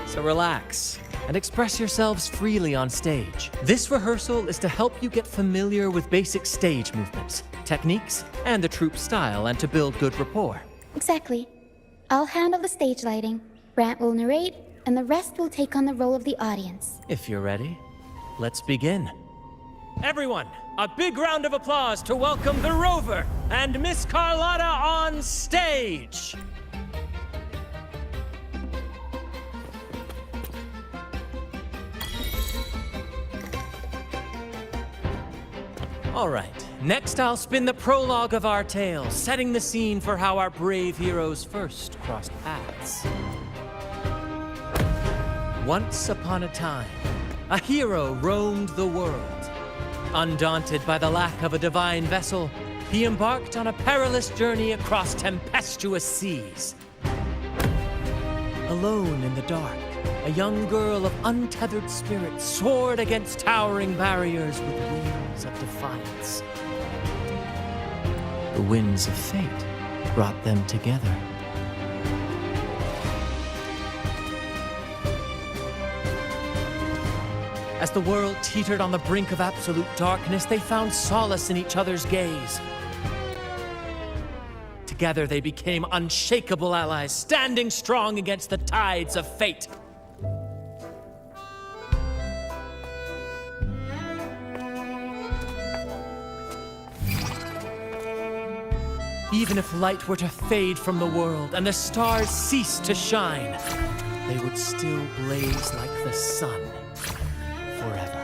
So relax and express yourselves freely on stage. This rehearsal is to help you get familiar with basic stage movements, techniques, and the troupe style, and to build good rapport. Exactly. I'll handle the stage lighting, Brant will narrate, and the rest will take on the role of the audience. If you're ready, let's begin. Everyone, a big round of applause to welcome the Rover and Miss Carlotta on stage! All right, next I'll spin the prologue of our tale, setting the scene for how our brave heroes first crossed paths. Once upon a time, a hero roamed the world. Undaunted by the lack of a divine vessel, he embarked on a perilous journey across tempestuous seas. Alone in the dark, a young girl of untethered spirit soared against towering barriers with wings of defiance. The winds of fate brought them together. As the world teetered on the brink of absolute darkness, they found solace in each other's gaze. Together they became unshakable allies, standing strong against the tides of fate. Even if light were to fade from the world and the stars cease to shine, they would still blaze like the sun forever.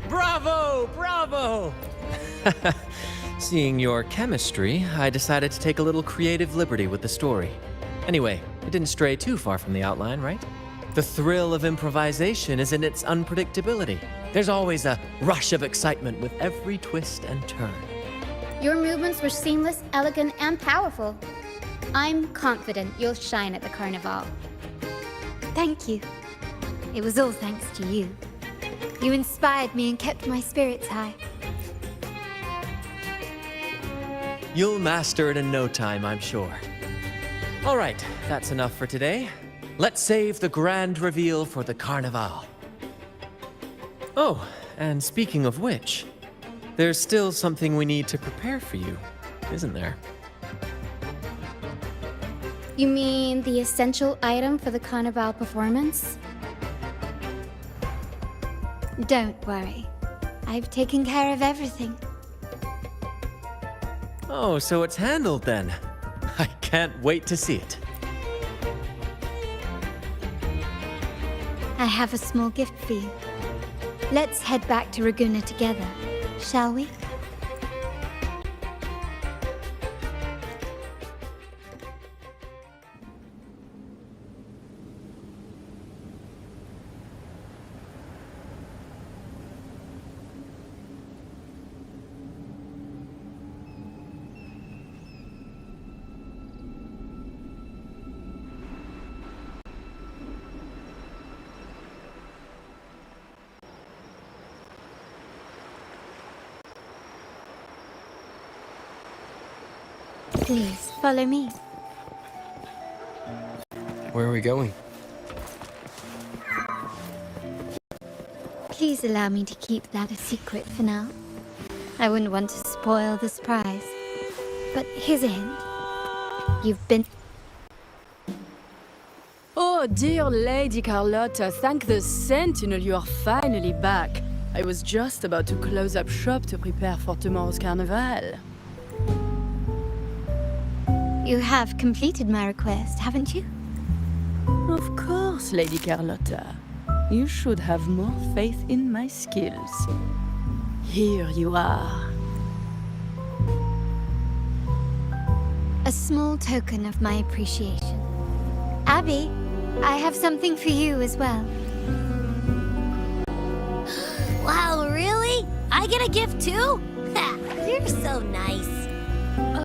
Bravo! Bravo! Seeing your chemistry, I decided to take a little creative liberty with the story. Anyway, it didn't stray too far from the outline, right? The thrill of improvisation is in its unpredictability. There's always a rush of excitement with every twist and turn. Your movements were seamless, elegant, and powerful. I'm confident you'll shine at the Carnevale. Thank you. It was all thanks to you. You inspired me and kept my spirits high. You'll master it in no time, I'm sure. All right, that's enough for today. Let's save the grand reveal for the Carnevale. Oh, and speaking of which, there's still something we need to prepare for you, isn't there? You mean the essential item for the Carnevale performance? Don't worry. I've taken care of everything. Oh, so it's handled then. I can't wait to see it. I have a small gift for you. Let's head back to Raguna together, shall we? Please, follow me. Where are we going? Please allow me to keep that a secret for now. I wouldn't want to spoil the surprise. But here's a hint. You've been... Oh, dear Lady Carlotta, thank the Sentinel you are finally back. I was just about to close up shop to prepare for tomorrow's Carnevale. You have completed my request, haven't you? Of course, Lady Carlotta. You should have more faith in my skills. Here you are. A small token of my appreciation. Abby, I have something for you as well. I get a gift too? Ha, you're so nice.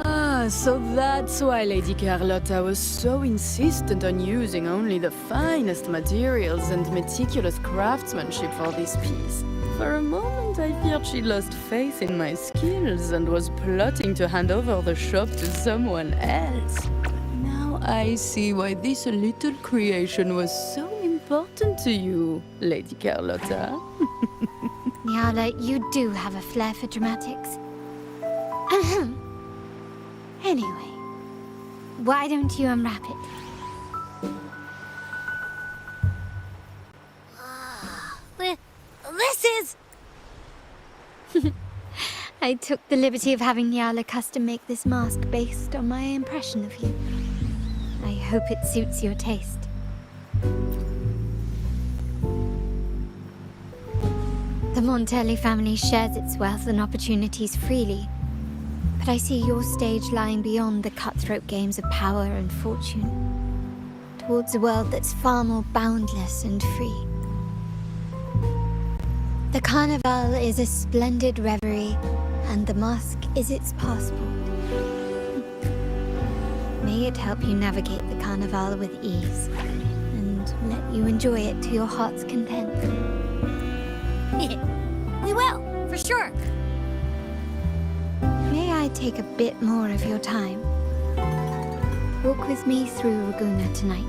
Ah, so that's why Lady Carlotta was so insistent on using only the finest materials and meticulous craftsmanship for this piece. For a moment, I feared she lost faith in my skills and was plotting to hand over the shop to someone else. Now I see why this little creation was so important to you, Lady Carlotta. Nyala, you do have a flair for dramatics. Anyway, why don't you unwrap it? This is... I took the liberty of having Nyala custom make this mask based on my impression of you. I hope it suits your taste. The Montelli family shares its wealth and opportunities freely, but I see your stage lying beyond the cutthroat games of power and fortune, towards a world that's far more boundless and free. The Carnevale is a splendid reverie, and the mask is its passport. May it help you navigate the Carnevale with ease, and let you enjoy it to your heart's content. We will, for sure. May I take a bit more of your time? Walk with me through Raguena tonight.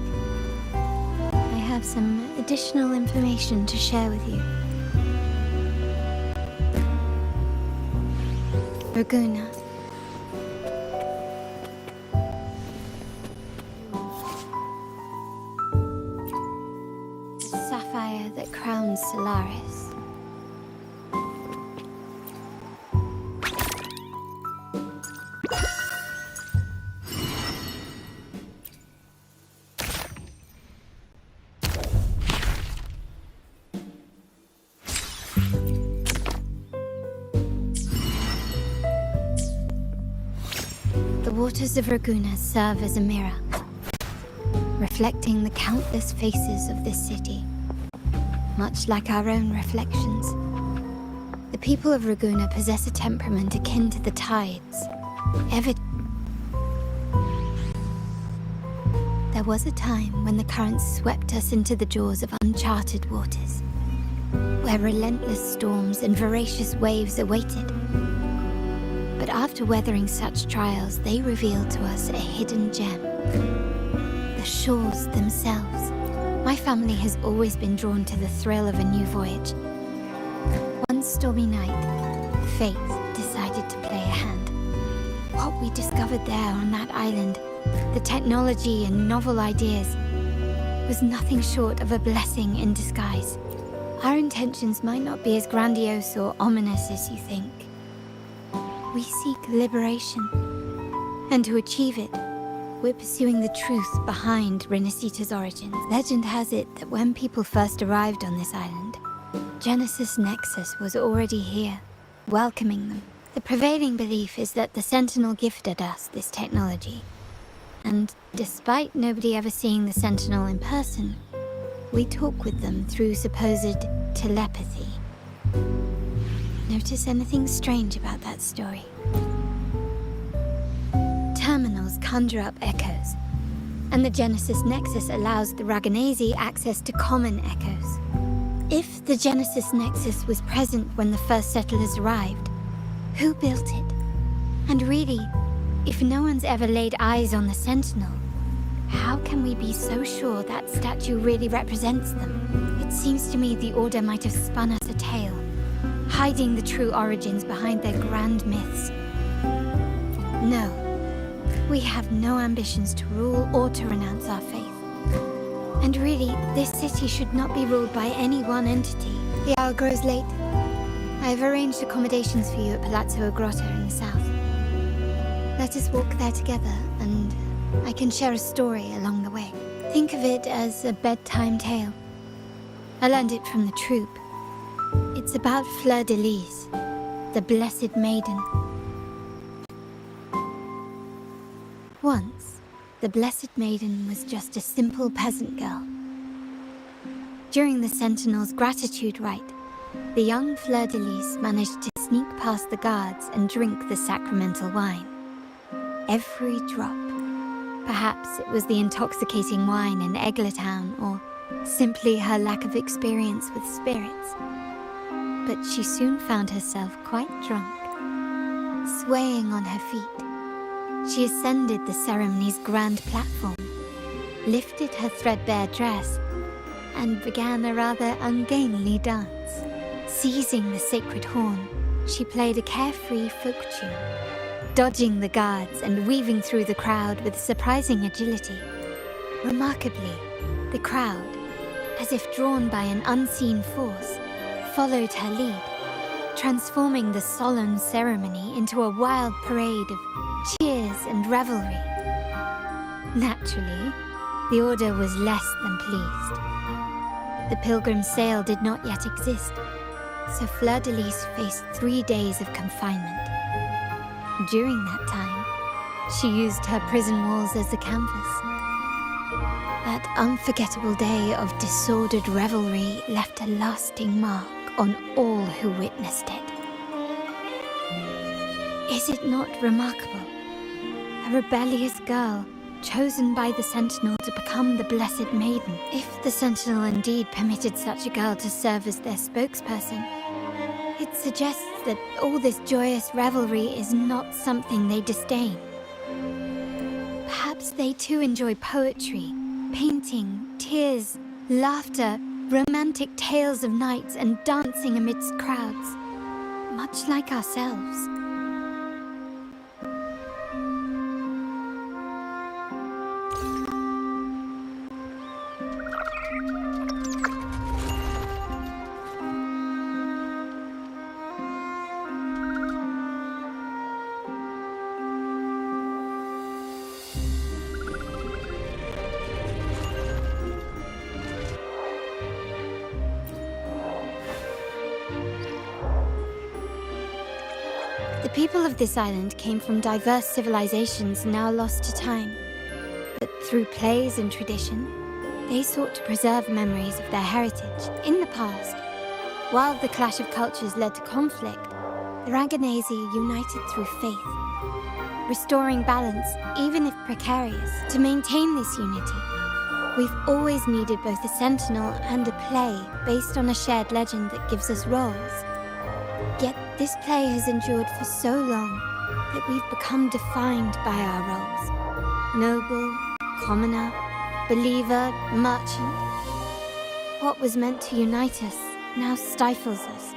I have some additional information to share with you. Raguena. The sapphire that crowns Solaris. The waters of Raguena serve as a mirror, reflecting the countless faces of this city, much like our own reflections. The people of Raguena possess a temperament akin to the tides. There was a time when the currents swept us into the jaws of uncharted waters, where relentless storms and voracious waves awaited. But after weathering such trials, they revealed to us a hidden gem. The shores themselves. My family has always been drawn to the thrill of a new voyage. One stormy night, fate decided to play a hand. What we discovered there on that island, the technology and novel ideas, was nothing short of a blessing in disguise. Our intentions might not be as grandiose or ominous as you think. We seek liberation, and to achieve it, we're pursuing the truth behind Renacita's origins. Legend has it that when people first arrived on this island, Genesis Nexus was already here, welcoming them. The prevailing belief is that the Sentinel gifted us this technology, and despite nobody ever seeing the Sentinel in person, we talk with them through supposed telepathy. Notice anything strange about that story? Terminals conjure up echoes, and the Genesis Nexus allows the Raganese access to common echoes. If the Genesis Nexus was present when the first settlers arrived, who built it? And really, if no one's ever laid eyes on the Sentinel, how can we be so sure that statue really represents them? It seems to me the Order might have spun us a tale, hiding the true origins behind their grand myths. No, we have no ambitions to rule or to renounce our faith. And really, this city should not be ruled by any one entity. The hour grows late. I have arranged accommodations for you at Palazzo Grotta in the south. Let us walk there together, and I can share a story along the way. Think of it as a bedtime tale. I learned it from the troupe. It's about Fleur de Lis, the Blessed Maiden. Once, the Blessed Maiden was just a simple peasant girl. During the Sentinel's gratitude rite, the young fleur-de-lis managed to sneak past the guards and drink the sacramental wine. Every drop. Perhaps it was the intoxicating wine in Eglatown, or simply her lack of experience with spirits. But she soon found herself quite drunk. Swaying on her feet, she ascended the ceremony's grand platform, lifted her threadbare dress, and began a rather ungainly dance. Seizing the sacred horn, she played a carefree folk tune, dodging the guards and weaving through the crowd with surprising agility. Remarkably, the crowd, as if drawn by an unseen force, followed her lead, transforming the solemn ceremony into a wild parade of cheers and revelry. Naturally, the Order was less than pleased. The pilgrim sale did not yet exist, so Fleur-de-Lis faced 3 days of confinement. During that time, she used her prison walls as a canvas. That unforgettable day of disordered revelry left a lasting mark on all who witnessed it. Is it not remarkable? A rebellious girl, chosen by the Sentinel to become the Blessed Maiden. If the Sentinel indeed permitted such a girl to serve as their spokesperson, it suggests that all this joyous revelry is not something they disdain. Perhaps they too enjoy poetry, painting, tears, laughter, romantic tales of knights, and dancing amidst crowds, much like ourselves. The people of this island came from diverse civilizations now lost to time. But through plays and tradition, they sought to preserve memories of their heritage. In the past, while the clash of cultures led to conflict, the Raganazi united through faith, restoring balance, even if precarious. To maintain this unity, we've always needed both a sentinel and a play based on a shared legend that gives us roles. Yet this play has endured for so long that we've become defined by our roles. Noble, commoner, believer, merchant. What was meant to unite us now stifles us.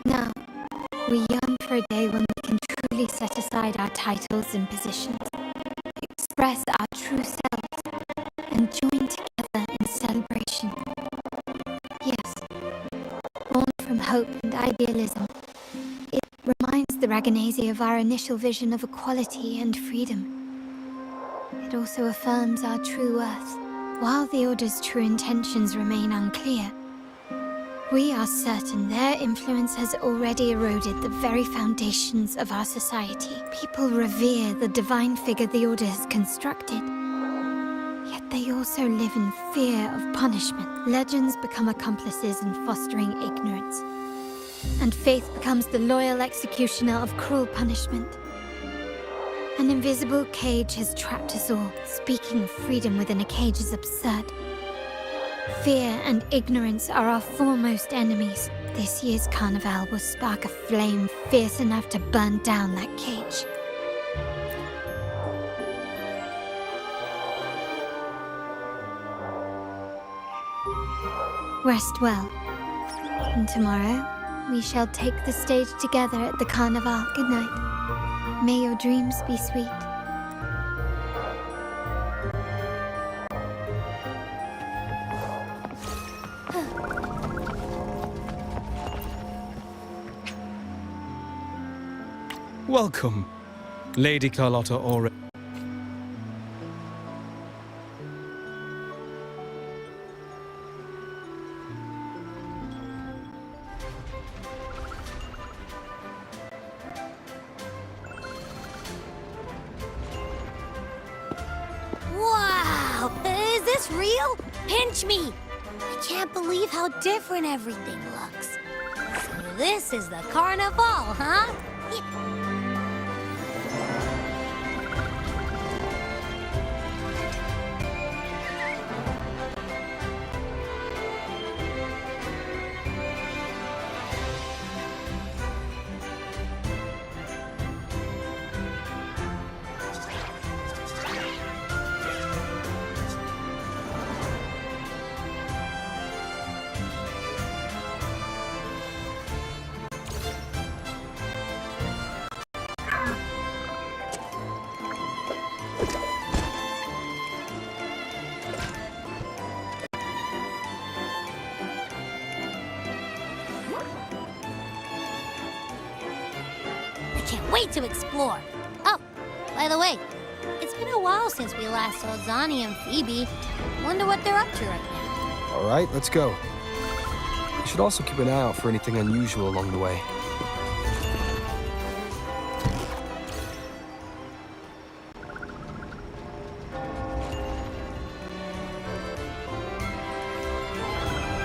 Now, we yearn for a day when we can truly set aside our titles and positions, express our true selves, and join together in celebration. Yes, born from hope and idealism, it reminds the Raganazi of our initial vision of equality and freedom. It also affirms our true worth. While the Order's true intentions remain unclear, we are certain their influence has already eroded the very foundations of our society. People revere the divine figure the Order has constructed. Yet they also live in fear of punishment. Legends become accomplices in fostering ignorance, and faith becomes the loyal executioner of cruel punishment. An invisible cage has trapped us all. Speaking of freedom within a cage is absurd. Fear and ignorance are our foremost enemies. This year's Carnevale will spark a flame fierce enough to burn down that cage. Rest well. And tomorrow, we shall take the stage together at the Carnival. Good night. May your dreams be sweet. Welcome, Lady Carlotta Aure. Wow! looks real? Pinch me! I can't believe how different everything looks. So this is the Carnevale, huh? Can't wait to explore. Oh, by the way, it's been a while since we last saw Zani and Phoebe. Wonder what they're up to right now. All right, let's go. We should also keep an eye out for anything unusual along the way.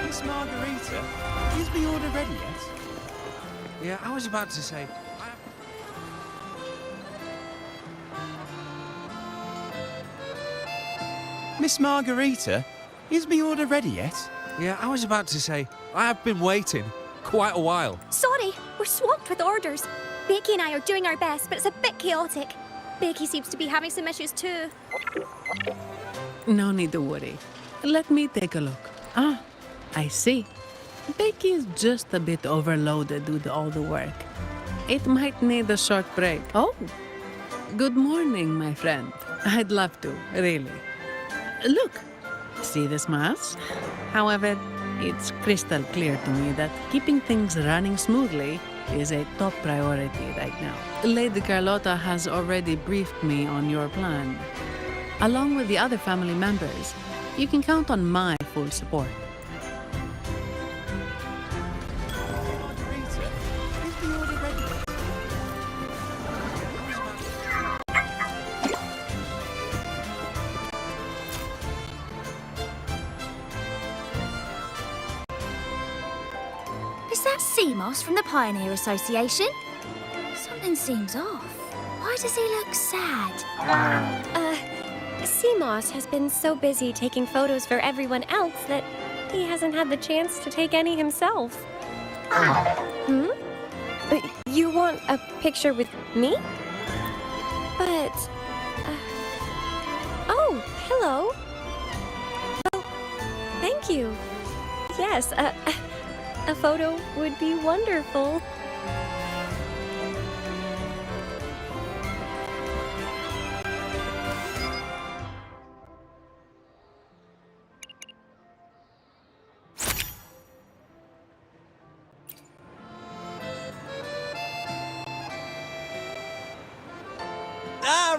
Miss Margarita, is the order ready yet? Yeah, I was about to say... Miss Margarita, is the order ready yet? Yeah, I was about to say, I have been waiting quite a while. Sorry, we're swamped with orders. Becky and I are doing our best, but it's a bit chaotic. Becky seems to be having some issues too. No need to worry. Let me take a look. Ah, I see. Becky is just a bit overloaded with all the work. It might need a short break. Oh, good morning, my friend. I'd love to, really. Look, see this mass? However, it's crystal clear to me that keeping things running smoothly is a top priority right now. Lady Carlotta has already briefed me on your plan. Along with the other family members, you can count on my full support. Is that Seamoss from the Pioneer Association? Something seems off. Why does he look sad? Seamoss has been so busy taking photos for everyone else that he hasn't had the chance to take any himself. Hmm? You want a picture with me? But... Oh, hello. Well, thank you. Yes, a photo would be wonderful.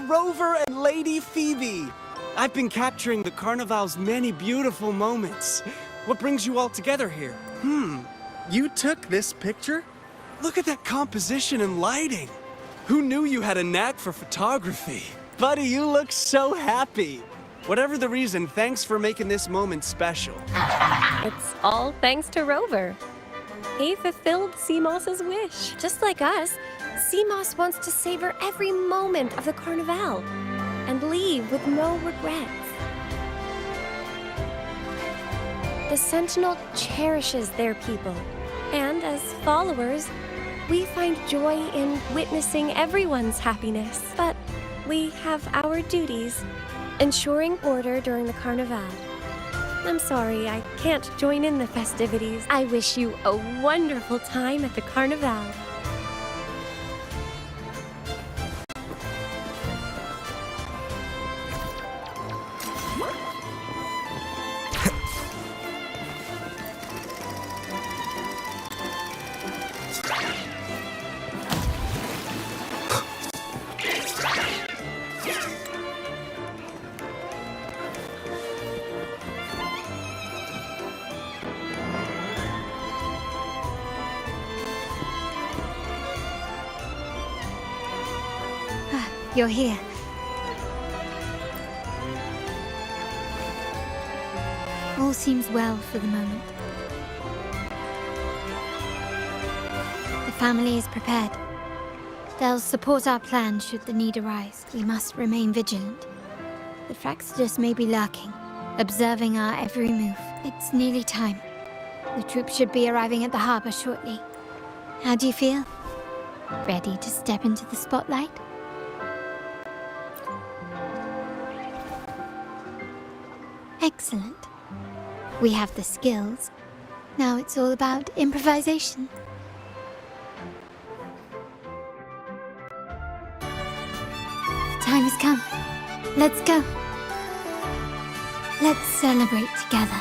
Rover and Lady Phoebe! I've been capturing the Carnevale's many beautiful moments. What brings you all together here? You took this picture? Look at that composition and lighting. Who knew you had a knack for photography? Buddy, you look so happy. Whatever the reason, thanks for making this moment special. It's all thanks to Rover. He fulfilled Seamoss's wish. Just like us, Seamoss wants to savor every moment of the Carnevale and leave with no regrets. The Sentinel cherishes their people, and as followers, we find joy in witnessing everyone's happiness. But we have our duties, ensuring order during the Carnevale. I'm sorry I can't join in the festivities. I wish you a wonderful time at the Carnevale. You're here. All seems well for the moment. The family is prepared. They'll support our plan should the need arise. We must remain vigilant. The Fraxidus may be lurking, observing our every move. It's nearly time. The troops should be arriving at the harbor shortly. How do you feel? Ready to step into the spotlight? Excellent. We have the skills. Now it's all about improvisation. The time has come. Let's go. Let's celebrate together.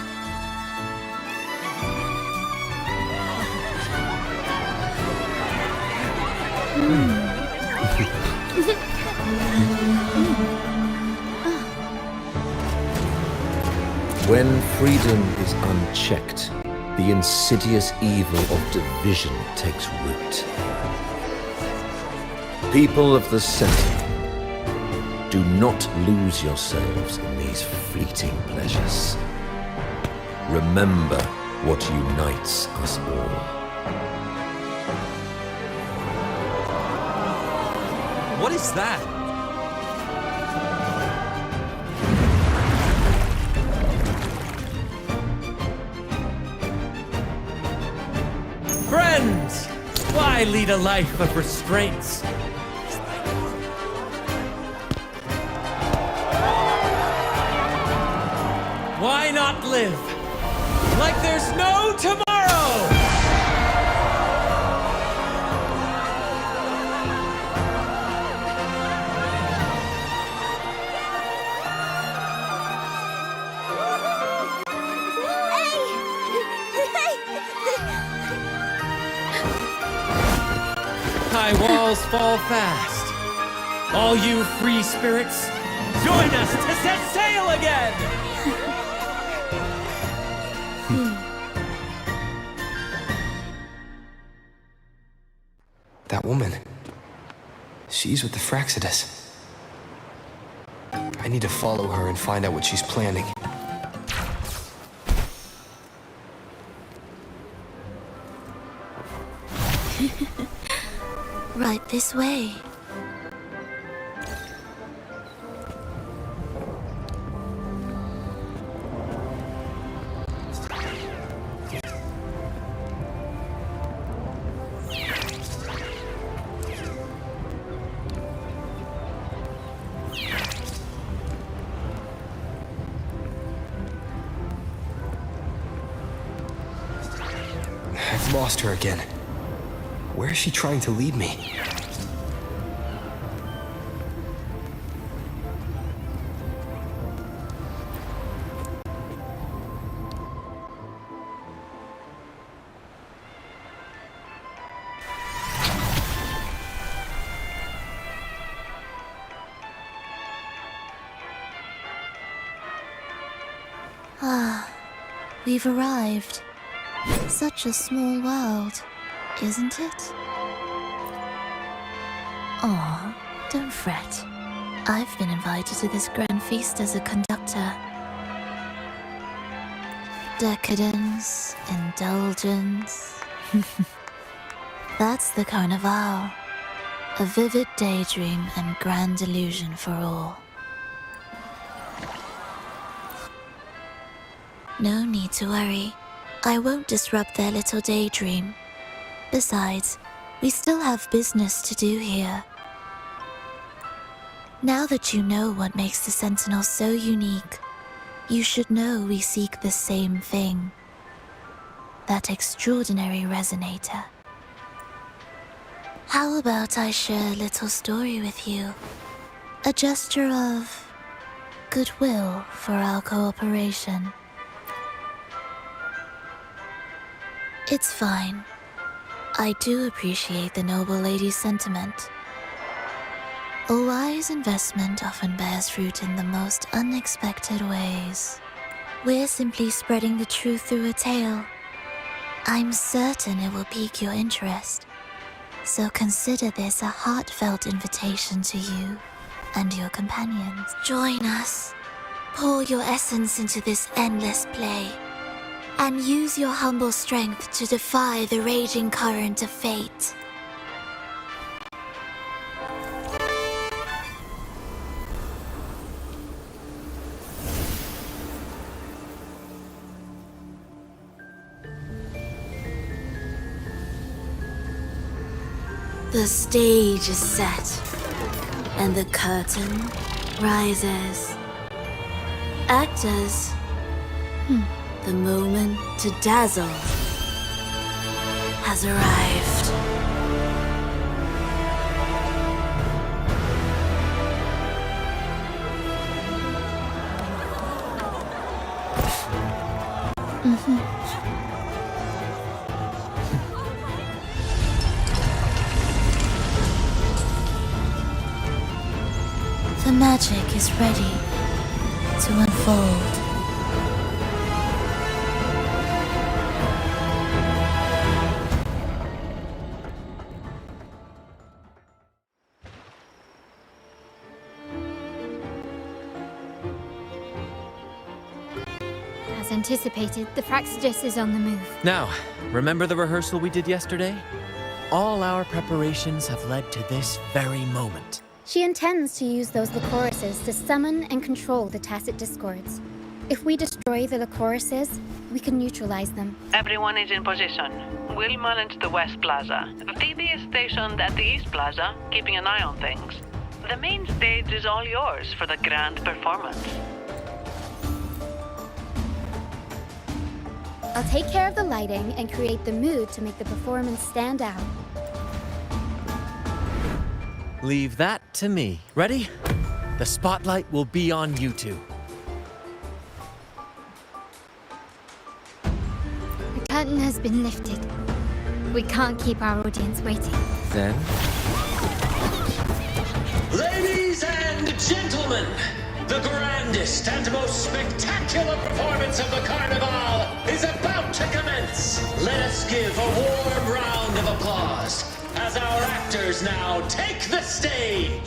When freedom is unchecked, the insidious evil of division takes root. People of the Sentinel, do not lose yourselves in these fleeting pleasures. Remember what unites us all. What is that? Friends! Why lead a life of restraints? Why not live like there's no tomorrow? High walls fall fast. All you free spirits, join us to set sail again! That woman. She's with the Fraxidus. I need to follow her and find out what she's planning. Right this way. I've lost her again. Where is she trying to lead me? Ah, we've arrived. Such a small world, isn't it? Aw, don't fret. I've been invited to this grand feast as a conductor. Decadence, indulgence. That's the Carnevale. A vivid daydream and grand illusion for all. No need to worry. I won't disrupt their little daydream. Besides, we still have business to do here. Now that you know what makes the Sentinel so unique, you should know we seek the same thing. That extraordinary resonator. How about I share a little story with you? A gesture of goodwill for our cooperation. It's fine. I do appreciate the noble lady's sentiment. A wise investment often bears fruit in the most unexpected ways. We're simply spreading the truth through a tale. I'm certain it will pique your interest. So consider this a heartfelt invitation to you and your companions. Join us Pour your essence into this endless play, and use your humble strength to defy the raging current of fate. The stage is set, and the curtain rises. Actors, the moment to dazzle has arrived. The magic is ready to unfold. As anticipated, the Fraxigis is on the move. Now, remember the rehearsal we did yesterday? All our preparations have led to this very moment. She intends to use those Lycorises to summon and control the Tacit Discords. If we destroy the Lycorises, we can neutralize them. Everyone is in position. We'll manage the West Plaza. Phoebe is stationed at the East Plaza, keeping an eye on things. The main stage is all yours for the grand performance. I'll take care of the lighting and create the mood to make the performance stand out. Leave that to me. Ready? The spotlight will be on you two. The curtain has been lifted. We can't keep our audience waiting. Then? Ladies and gentlemen, the grandest and most spectacular performance of the Carnevale is about to commence. Let us give a warm round of applause as our actors now take the stage.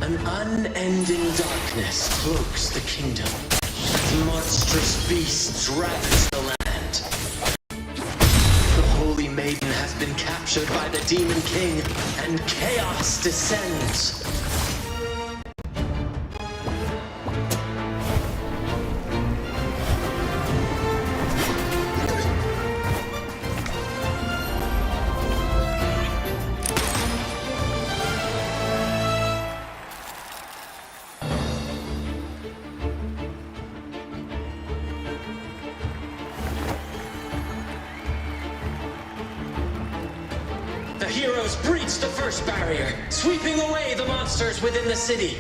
An unending darkness cloaks the kingdom. Monstrous beasts ravage the land. The Holy Maiden has been captured by the Demon King, and chaos descends. The heroes breach the first barrier, sweeping away the monsters within the city.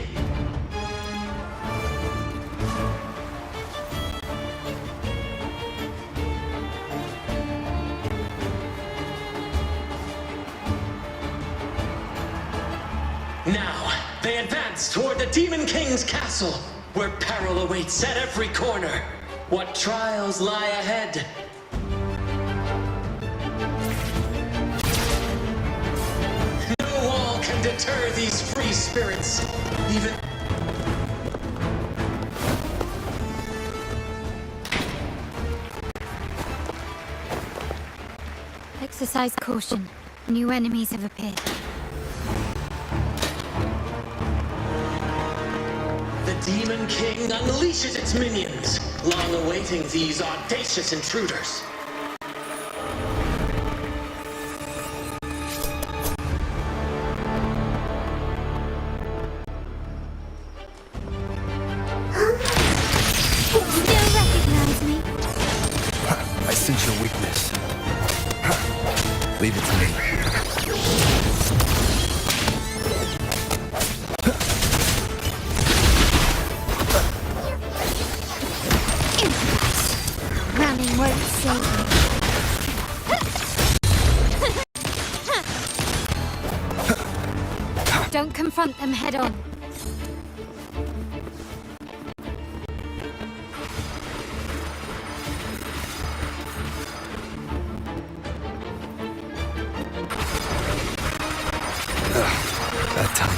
Now, they advance toward the Demon King's castle, where peril awaits at every corner. What trials lie ahead? Deter these free spirits, even... Exercise caution. New enemies have appeared. The Demon King unleashes its minions, long awaiting these audacious intruders. Sense your weakness. Leave it to me. Running won't save you. Don't confront them head on. Bedtime.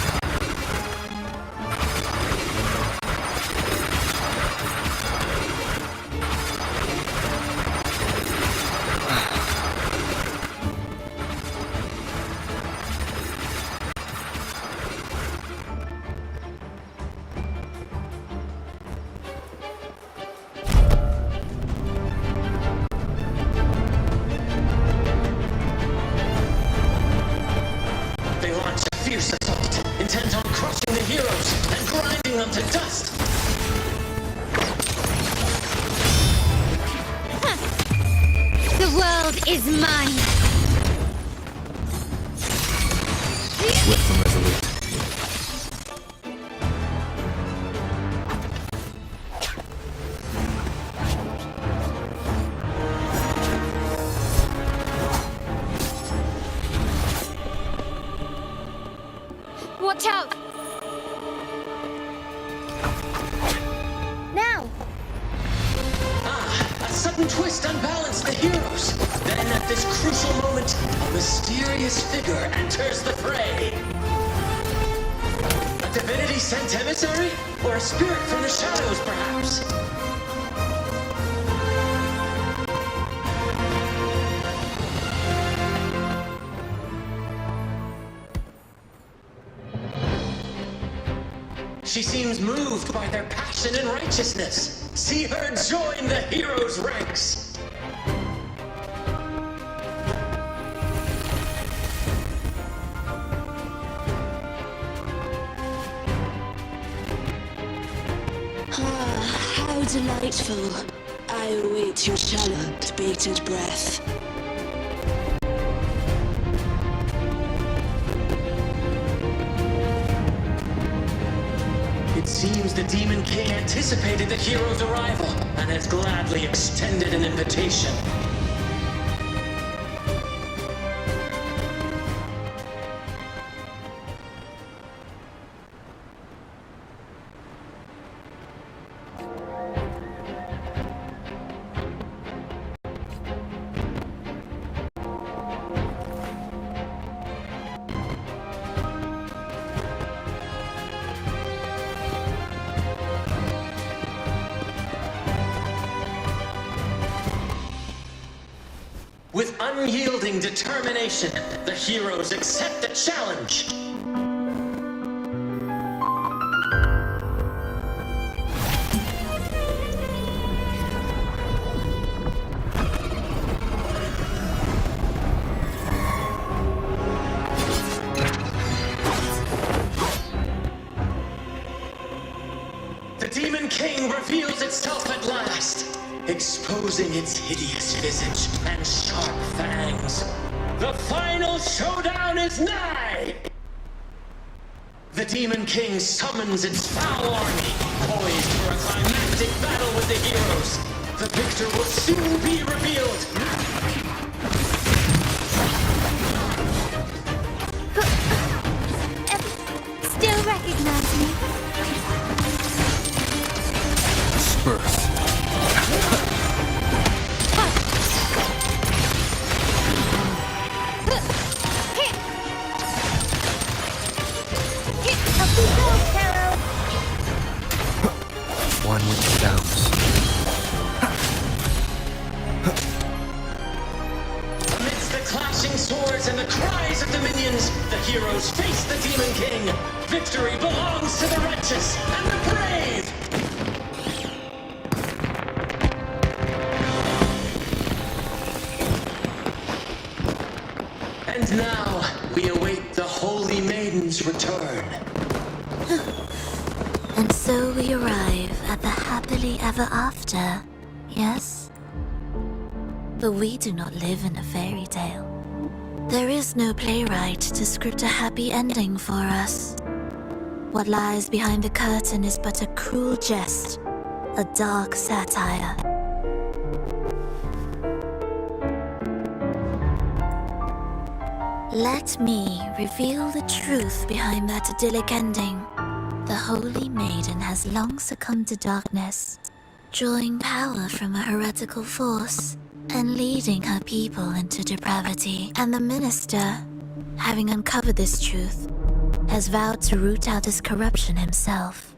They launch a fierce assault, intent on crushing the heroes and grinding them to dust. The world is mine. Swift and resolute. Watch out! Now! A sudden twist unbalanced the heroes. Then at this crucial moment, a mysterious figure enters the fray. A divinity sent emissary? Or a spirit from the shadows, perhaps? She seems moved by their passion and righteousness. See her join the heroes' ranks. Ah, how delightful. I await your challenge, bated breath. It seems the Demon King anticipated the hero's arrival and has gladly extended an invitation. With unyielding determination, the heroes accept the challenge. The Demon King reveals itself at last, exposing its hideous visage and sharp fangs. The final showdown is nigh! The Demon King summons its foul army, poised for a climactic battle with the heroes. The victor will soon be revealed. Still recognize me? Disperse. One with the downs. Amidst the clashing swords and the cries of the minions, the heroes face the Demon King. Victory belongs to the righteous and the brave! And now, we await the Holy Maiden's return. And so we arrive at the happily ever after, yes? But we do not live in a fairy tale. There is no playwright to script a happy ending for us. What lies behind the curtain is but a cruel jest, a dark satire. Let me reveal the truth behind that idyllic ending. The Holy Maiden has long succumbed to darkness, drawing power from a heretical force and leading her people into depravity. And the minister, having uncovered this truth, has vowed to root out this corruption himself.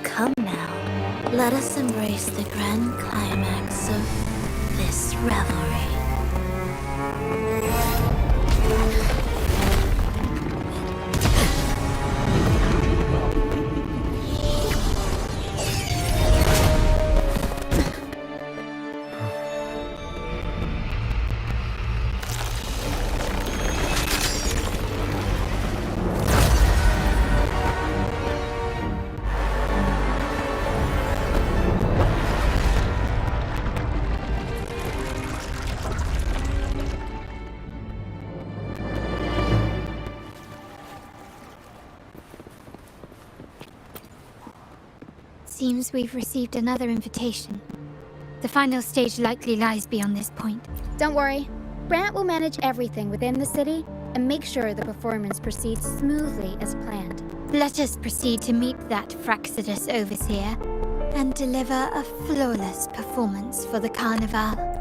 Come now, let us embrace the grand climax of this revelry. Seems we've received another invitation. The final stage likely lies beyond this point. Don't worry. Brant will manage everything within the city and make sure the performance proceeds smoothly as planned. Let us proceed to meet that Fraxidus overseer and deliver a flawless performance for the Carnevale.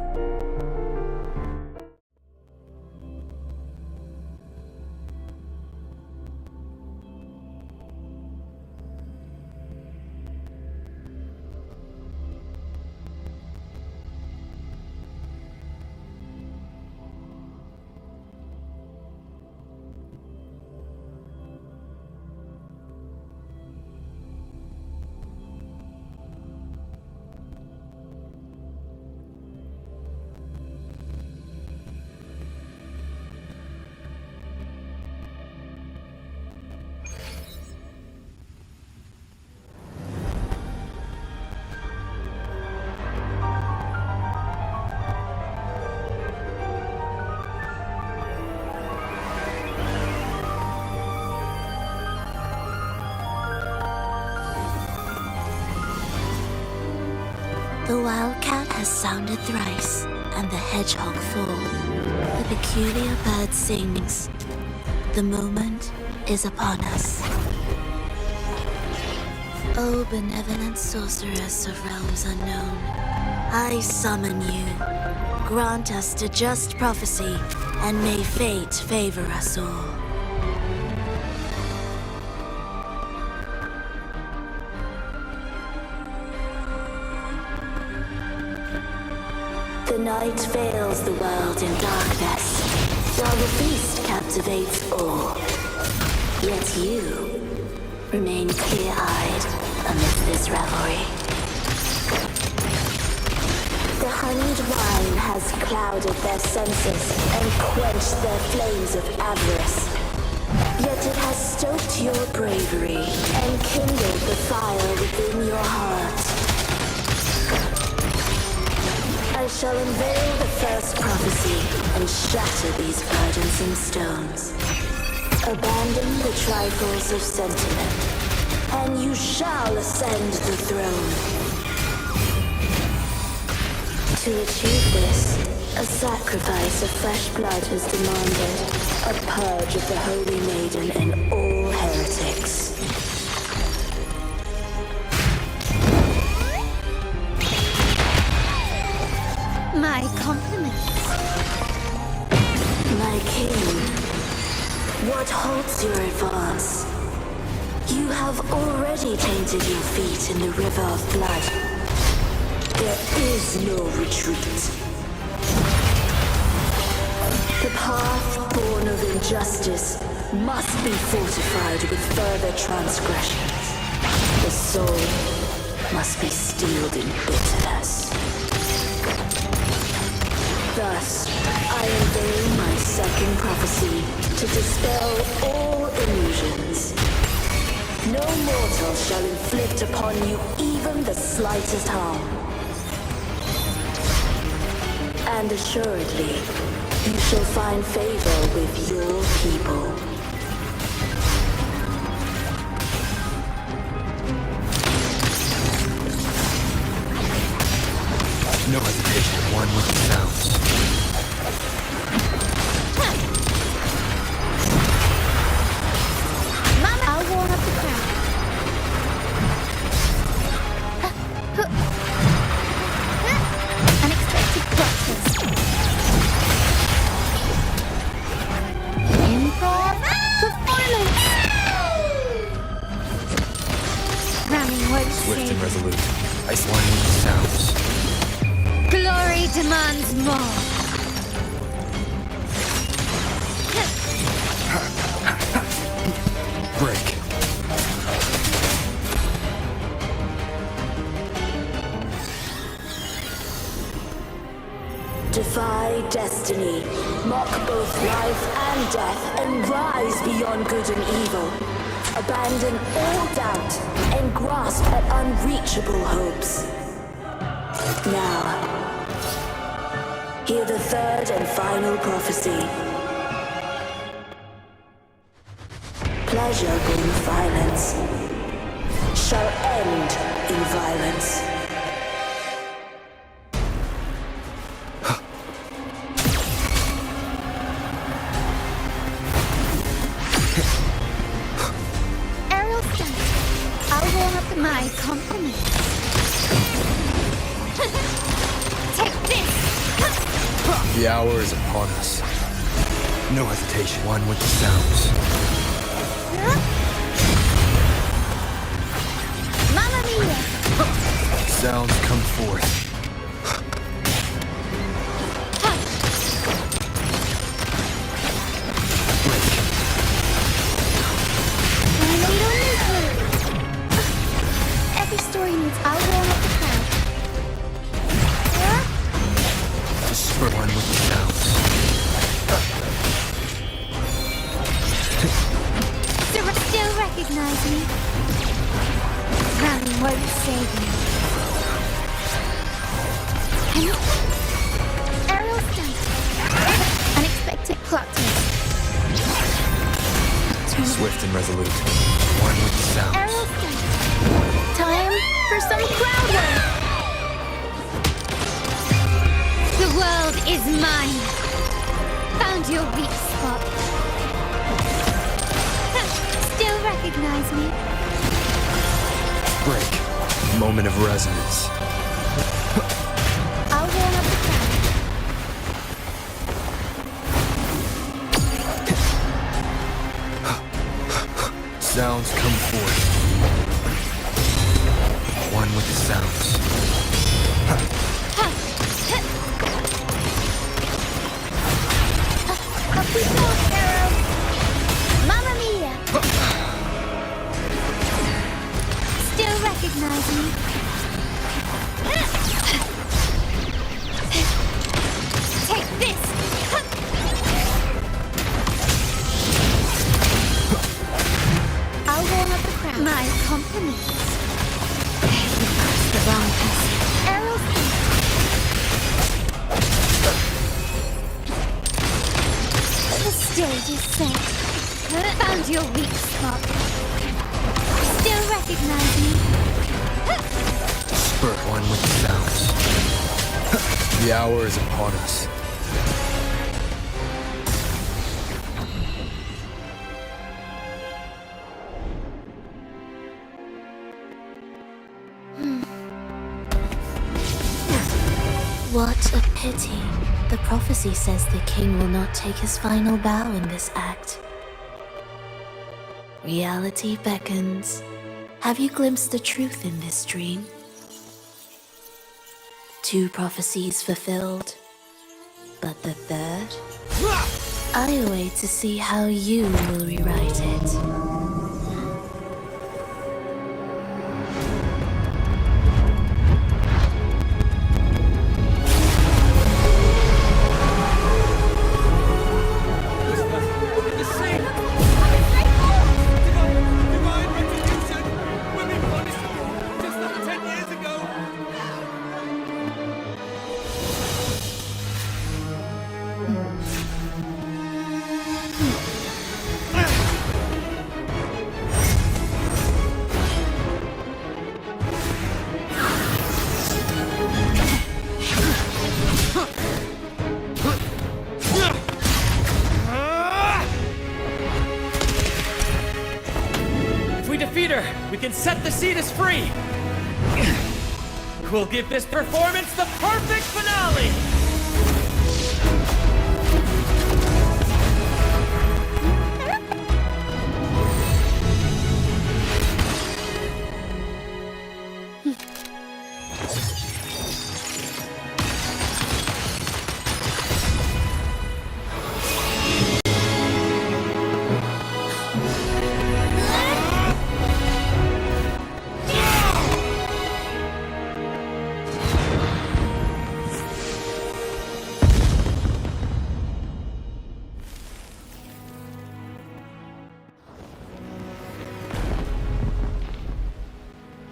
The wildcat has sounded thrice, and the hedgehog full. The peculiar bird sings. The moment is upon us. O benevolent sorceress of realms unknown, I summon you. Grant us the just prophecy, and may fate favor us all. The night veils the world in darkness, while the feast captivates all. Yet you remain clear-eyed amidst this revelry. The honeyed wine has clouded their senses and quenched their flames of avarice. Yet it has stoked your bravery and kindled the fire within your heart. I shall unveil the first prophecy and shatter these burdensome stones. Abandon the trifles of sentiment, and you shall ascend the throne. To achieve this, a sacrifice of fresh blood is demanded, a purge of the Holy Maiden and all heretics. My compliments. My king, what halts your advance? You have already tainted your feet in the river of blood. There is no retreat. The path born of injustice must be fortified with further transgressions. The soul must be steeled in bitterness. Thus, I unveil my second prophecy to dispel all illusions. No mortal shall inflict upon you even the slightest harm. And assuredly, you shall find favor with your people. No hesitation. One with the sounds. Mama, I'll warm up the crowd. Unexpected plot twist. Improv performance. Ramming won't Swift save and you. resolute. Ice one with the sounds. Glory demands more. Break. Defy destiny, mock both life and death, and rise beyond good and evil. Abandon all doubt and grasp at unreachable hopes. Now, hear the third and final prophecy. Pleasure born violence shall end in violence. Aerial stunt. I'll warm up my compliments. Take this! The hour is upon us. No hesitation. One with the sounds. Mamma mia! Sounds come forth. Every story needs I'll warm up the crowd. Spur one with the sounds. Still recognize me? Rally won't save me. Aerial stunt. Unexpected plot twist. Swift and resolute. One with the sounds. Aerial stunt. Time for some crowd work. The world is mine. Found your weak spot. Still recognize me? Break. Moment of resonance. I'll warm up the crowd. Sounds come forth. One with the sounds. Up we go, Arrow. Mamma mia! Still recognize me? Take this! I'll warm up the crowd. My compliments. You asked the wrong person. Arrow stunt. The stage is set. Found your weak spot. Still recognize me? Spur one with the sounds. The hour is upon us. What a pity. The prophecy says the king will not take his final bow in this act. Reality beckons. Have you glimpsed the truth in this dream? 2 prophecies fulfilled, but the third? I await to see how you will rewrite it. we can set the Cetus free! We'll give this performance the perfect finale!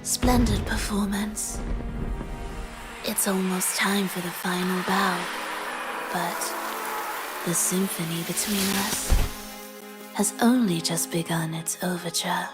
Splendid performance. It's almost time for the final bow, but the symphony between us has only just begun its overture.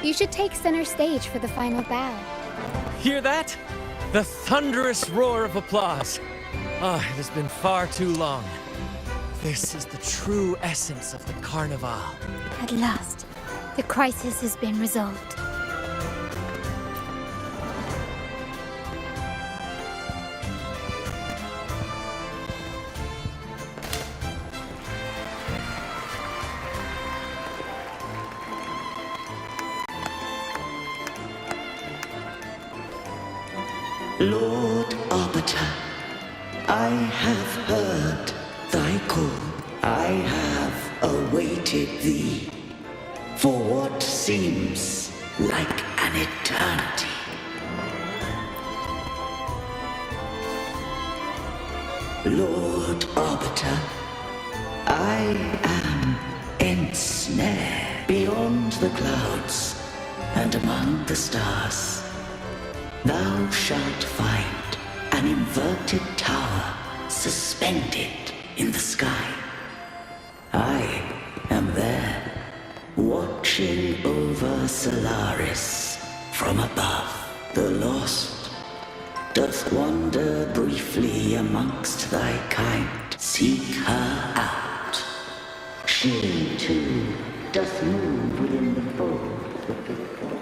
You should take center stage for the final bow. Hear that? The thunderous roar of applause. Ah, it has been far too long. This is the true essence of the Carnevale. At last, the crisis has been resolved. Lord Arbiter, I have heard thy call. I have awaited thee for what seems like an eternity. Lord Arbiter, I am ensnared beyond the clouds and among the stars. Thou shalt find an inverted tower suspended in the sky. I am there, watching over Solaris from above. The lost doth wander briefly amongst thy kind. Seek her out. She too doth move within the fold of the fold.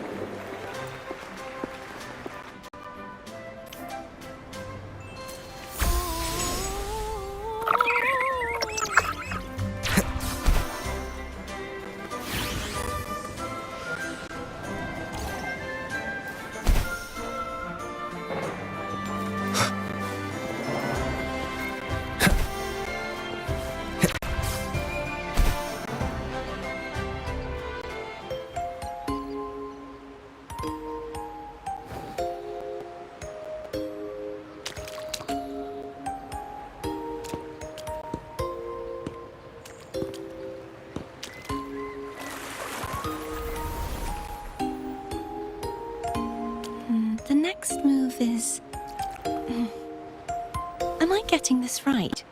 life is... Am I getting this right?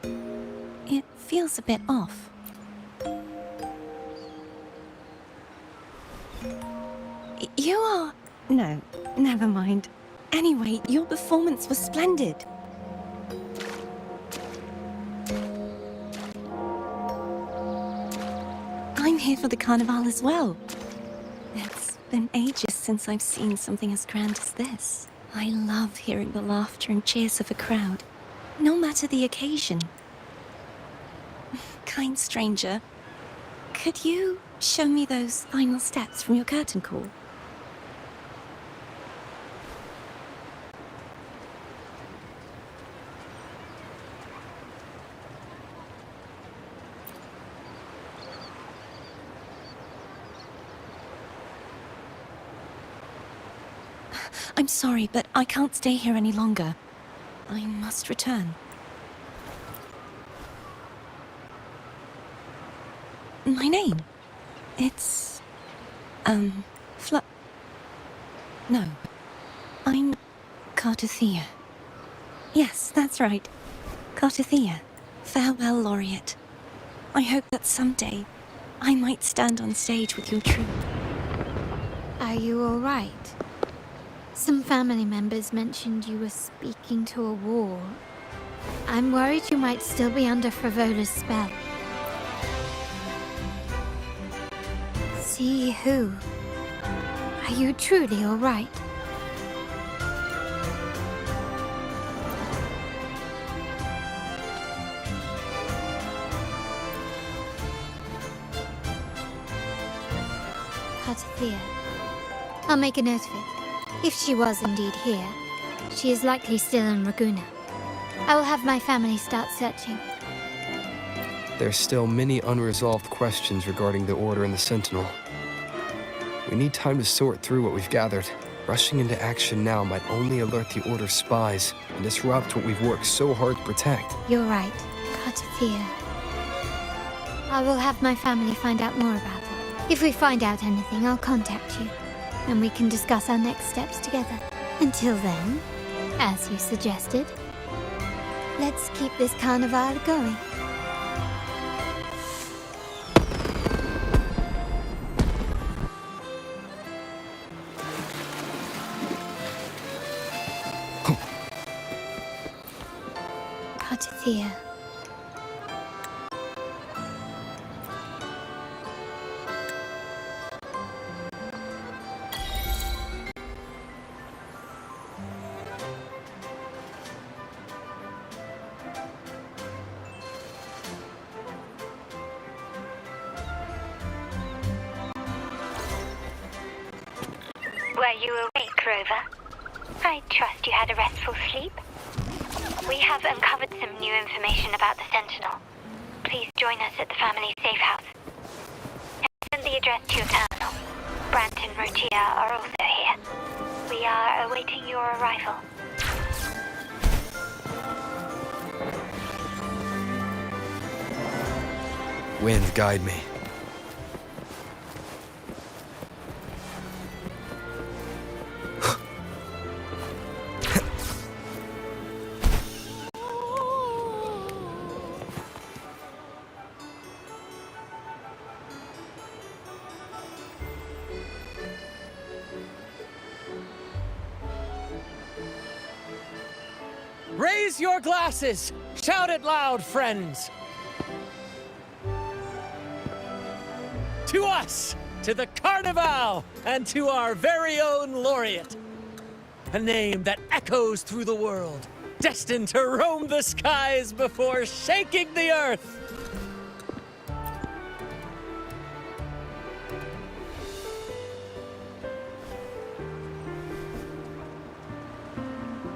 It feels a bit off. You are... No, never mind. Anyway, your performance was splendid. I'm here for the Carnevale as well. It's been ages since I've seen something as grand as this. I love hearing the laughter and cheers of a crowd, no matter the occasion. Kind stranger, could you show me those final steps from your curtain call? I'm sorry, but I can't stay here any longer. I must return. My name? It's... No. I'm... Cartethia. Yes, that's right. Cartethia. Farewell, Laureate. I hope that someday I might stand on stage with your troupe. Are you all right? Some family members mentioned you were speaking to a wall. I'm worried you might still be under Frivola's spell. See who? Are you truly all right? Cartethia. I'll make a note of it. If she was indeed here, she is likely still in Raguna. I will have my family start searching. There's still many unresolved questions regarding the Order and the Sentinel. We need time to sort through what we've gathered. Rushing into action now might only alert the Order's spies and disrupt what we've worked so hard to protect. You're right, Cartethia. I will have my family find out more about it. If we find out anything, I'll contact you, and we can discuss our next steps together. Until then, as you suggested, let's keep this Carnevale going. Cartethia. Were you awake, Rover? I trust you had a restful sleep. We have uncovered some new information about the Sentinel. Please join us at the family safe house. And send the address to your terminal. Brant and Rotia are also here. We are awaiting your arrival. Wind, guide me. Raise your glasses! Shout it loud, friends! To us! To the Carnevale! And to our very own Laureate! A name that echoes through the world, destined to roam the skies before shaking the earth!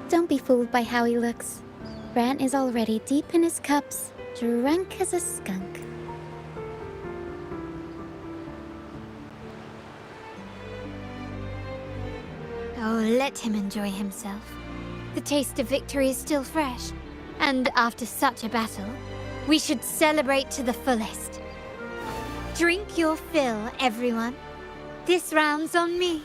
Don't be fooled by how he looks. Brant is already deep in his cups, drunk as a skunk. Oh, let him enjoy himself. The taste of victory is still fresh, and after such a battle, we should celebrate to the fullest. Drink your fill, everyone. This round's on me.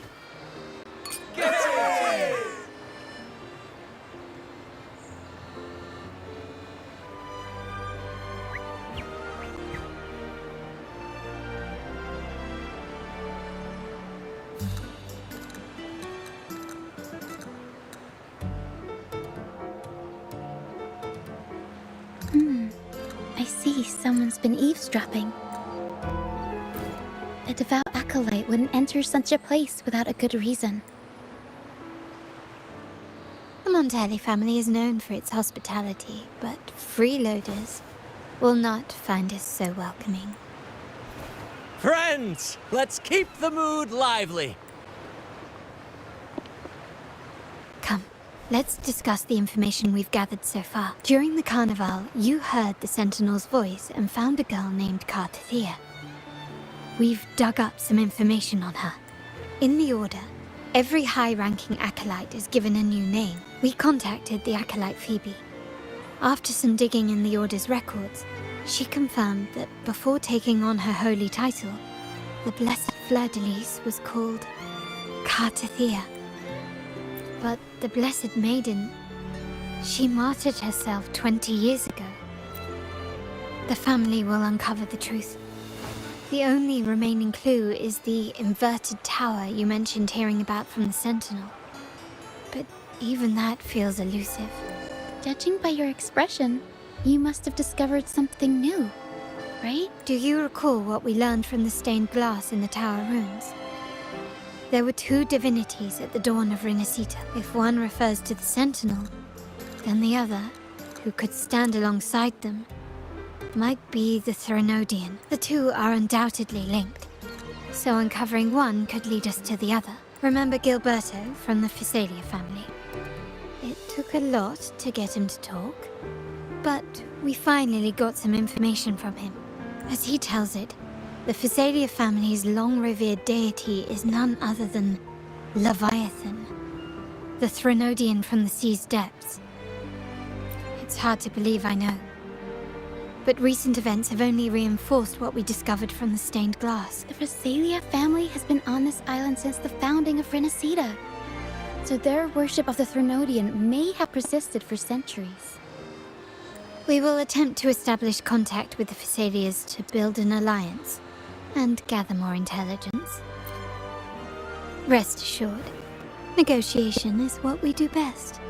see someone's been eavesdropping. A devout acolyte wouldn't enter such a place without a good reason. The Montelli family is known for its hospitality, but freeloaders will not find us so welcoming. Friends, let's keep the mood lively. Come, let's discuss the information we've gathered so far. During the Carnevale, you heard the Sentinel's voice and found a girl named Carnevale. We've dug up some information on her. In the Order, every high-ranking acolyte is given a new name. We contacted the acolyte Phoebe. After some digging in the Order's records, she confirmed that before taking on her holy title, the Blessed Fleur-de-Lis was called Carnevale. But the Blessed Maiden, she martyred herself 20 years ago. The family will uncover the truth. The only remaining clue is the inverted tower you mentioned hearing about from the Sentinel. But even that feels elusive. Judging by your expression, you must have discovered something new, right? Do you recall what we learned from the stained glass in the tower ruins? There were two divinities at the dawn of Renacita. If one refers to the Sentinel, then the other, who could stand alongside them, might be the Threnodian. The two are undoubtedly linked, so uncovering one could lead us to the other. Remember Gilberto from the Physalia family? It took a lot to get him to talk, but we finally got some information from him. As he tells it, the Physalia family's long-revered deity is none other than Leviathan, the Threnodian from the sea's depths. It's hard to believe, I know. But recent events have only reinforced what we discovered from the stained glass. The Physalia family has been on this island since the founding of Renacita, so their worship of the Threnodian may have persisted for centuries. We will attempt to establish contact with the Physalias to build an alliance and gather more intelligence. Rest assured, negotiation is what we do best.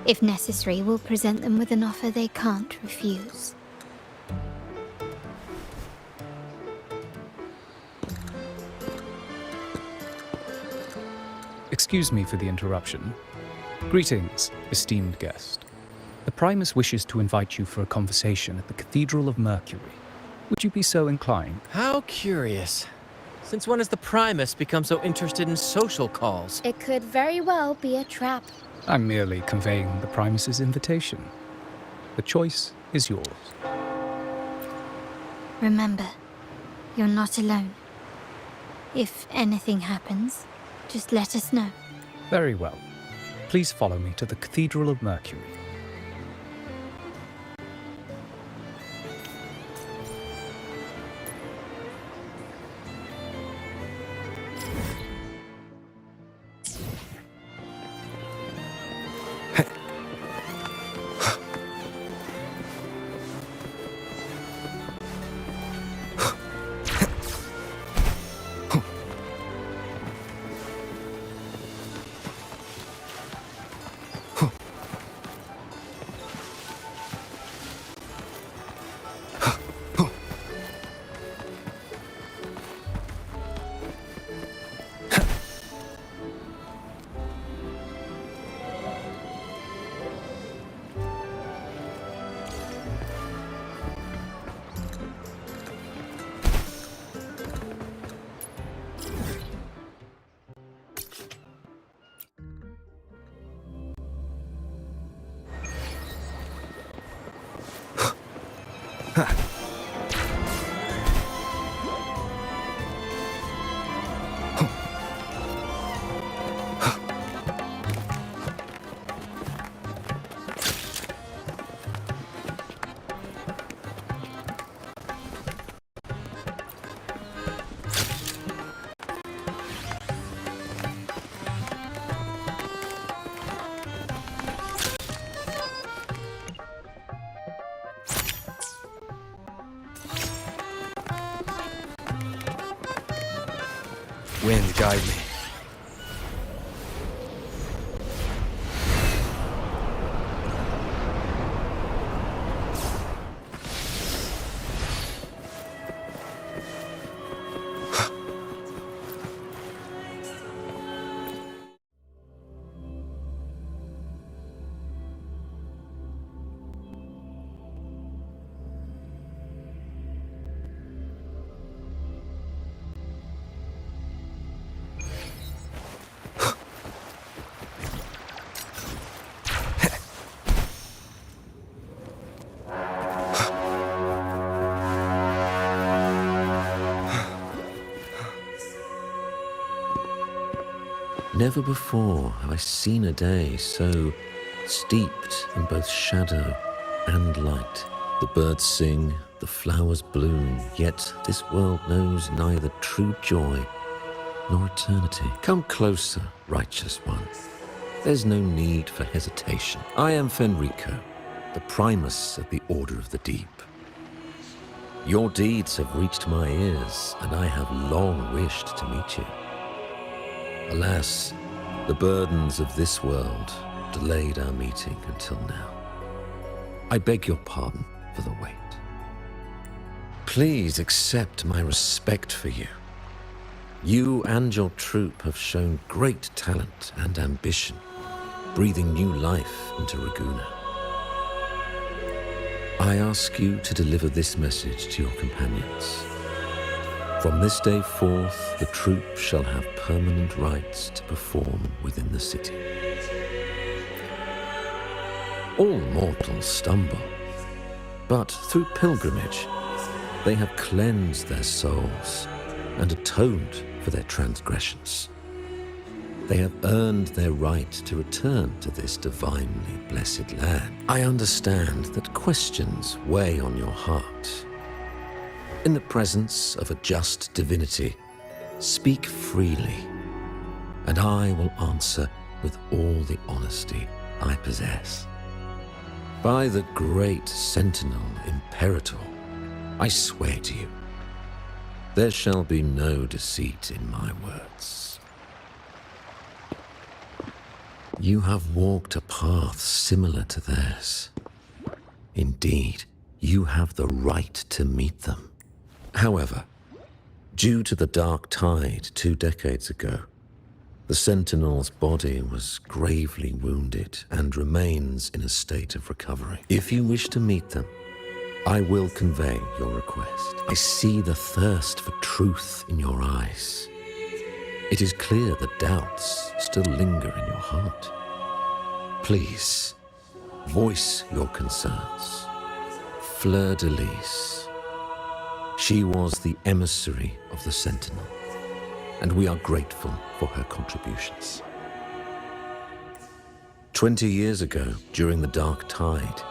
If necessary, we'll present them with an offer they can't refuse. Excuse me for the interruption. Greetings, esteemed guest. The Primus wishes to invite you for a conversation at the Cathedral of Mercury. Would you be so inclined? How curious. Since when has the Primus become so interested in social calls? It could very well be a trap. I'm merely conveying the Primus's invitation. The choice is yours. Remember, you're not alone. If anything happens, just let us know. Very well. Please follow me to the Cathedral of Mercury. Wind, guide me. Never before have I seen a day so steeped in both shadow and light. The birds sing, the flowers bloom, yet this world knows neither true joy nor eternity. Come closer, righteous one. There's no need for hesitation. I am Fenrico, the Primus of the Order of the Deep. Your deeds have reached my ears, and I have long wished to meet you. Alas, the burdens of this world delayed our meeting until now. I beg your pardon for the wait. Please accept my respect for you. You and your troop have shown great talent and ambition, breathing new life into Ragusa. I ask you to deliver this message to your companions. From this day forth, the troop shall have permanent rights to perform within the city. All mortals stumble, but through pilgrimage, they have cleansed their souls and atoned for their transgressions. They have earned their right to return to this divinely blessed land. I understand that questions weigh on your heart. In the presence of a just divinity, speak freely, and I will answer with all the honesty I possess. By the great Sentinel Imperator, I swear to you, there shall be no deceit in my words. You have walked a path similar to theirs. Indeed, you have the right to meet them. However, due to the dark tide 2 decades ago, the Sentinel's body was gravely wounded and remains in a state of recovery. If you wish to meet them, I will convey your request. I see the thirst for truth in your eyes. It is clear that doubts still linger in your heart. Please, voice your concerns. Fleur-de-Lis. She was the emissary of the Sentinel, and we are grateful for her contributions. 20 years ago, during the Dark Tide,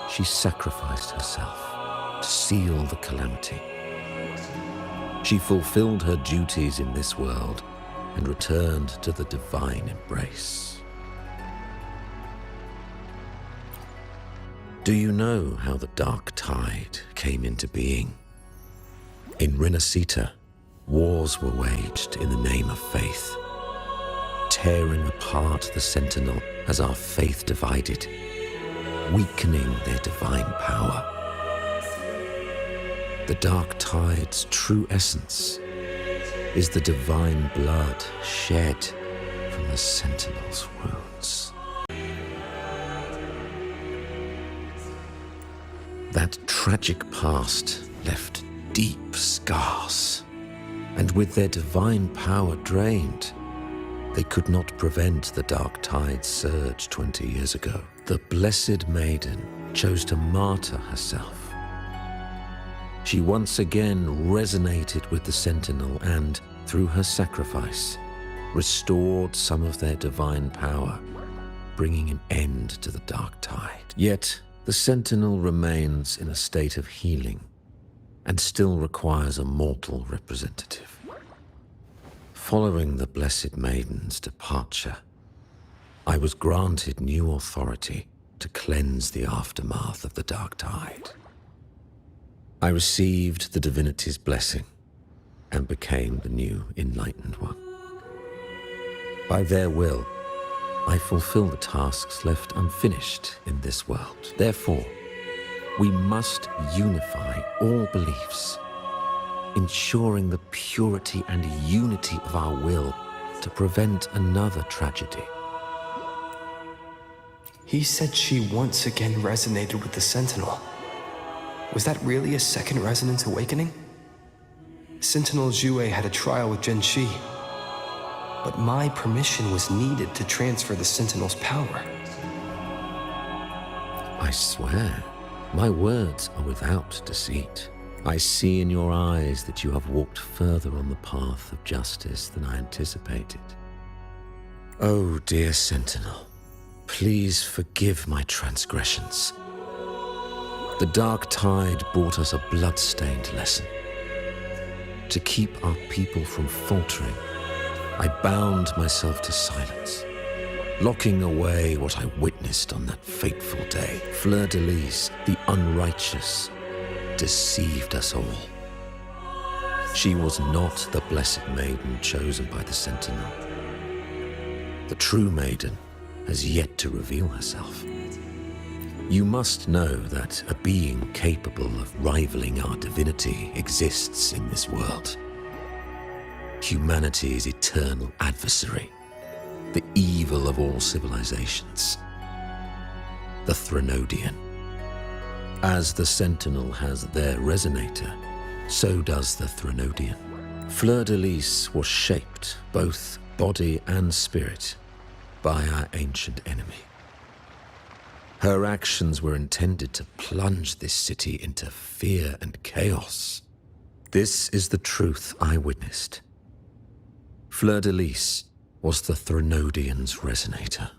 she sacrificed herself to seal the calamity. She fulfilled her duties in this world and returned to the divine embrace. Do you know how the Dark Tide came into being? In Rinascita, wars were waged in the name of faith, tearing apart the Sentinel as our faith divided, weakening their divine power. The Dark Tide's true essence is the divine blood shed from the Sentinel's wounds. That tragic past left deep scars, and with their divine power drained, they could not prevent the Dark Tide's surge 20 years ago. The Blessed Maiden chose to martyr herself. She once again resonated with the Sentinel and, through her sacrifice, restored some of their divine power, bringing an end to the Dark Tide. Yet, the Sentinel remains in a state of healing and still requires a mortal representative. Following the Blessed Maiden's departure, I was granted new authority to cleanse the aftermath of the Dark Tide. I received the divinity's blessing and became the new Enlightened One. By their will, I fulfill the tasks left unfinished in this world. Therefore, we must unify all beliefs, ensuring the purity and unity of our will to prevent another tragedy. He said she once again resonated with the Sentinel. Was that really a second resonance awakening? Sentinel Jue had a trial with Genshi, but my permission was needed to transfer the Sentinel's power. I swear, my words are without deceit. I see in your eyes that you have walked further on the path of justice than I anticipated. Oh, dear Sentinel, please forgive my transgressions. The dark tide brought us a blood-stained lesson. To keep our people from faltering, I bound myself to silence, locking away what I witnessed on that fateful day. Fleur-de-Lis, the unrighteous, deceived us all. She was not the blessed maiden chosen by the Sentinel. The true maiden has yet to reveal herself. You must know that a being capable of rivaling our divinity exists in this world. Humanity's eternal adversary, the evil of all civilizations, the Threnodian. As the Sentinel has their resonator, so does the Threnodian. Fleur-de-Lis was shaped, both body and spirit, by our ancient enemy. Her actions were intended to plunge this city into fear and chaos. This is the truth I witnessed. Fleur-de-Lis was the Threnodian's resonator.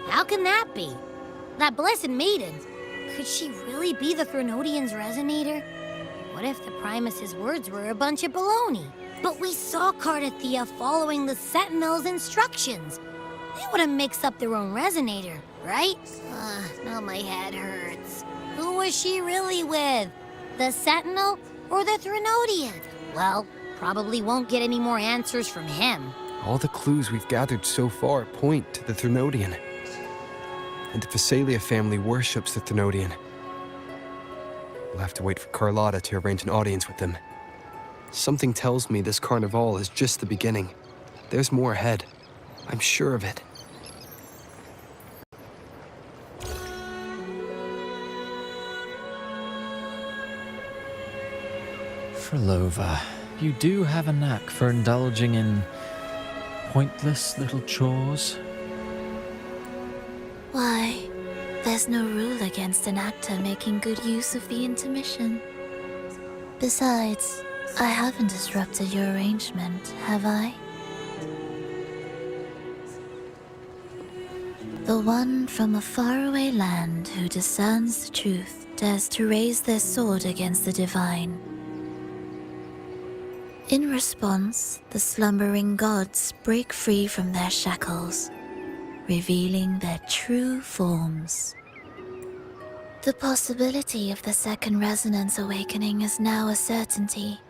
How can that be? That blessed maiden, could she really be the Threnodian's resonator? What if the Primus's words were a bunch of baloney? But we saw Carnevale following the Sentinel's instructions. They wouldn't mix up their own resonator, right? Now my head hurts. Who was she really with? The Sentinel or the Threnodian? Well, probably won't get any more answers from him. All the clues we've gathered so far point to the Threnodian. And the Phasalia family worships the Threnodian. We'll have to wait for Carlotta to arrange an audience with them. Something tells me this Carnevale is just the beginning. There's more ahead. I'm sure of it. Frolova, you do have a knack for indulging in pointless little chores. Why, there's no rule against an actor making good use of the intermission. Besides, I haven't disrupted your arrangement, have I? The one from a faraway land who discerns the truth dares to raise their sword against the divine. In response, the slumbering gods break free from their shackles, revealing their true forms. The possibility of the second resonance awakening is now a certainty,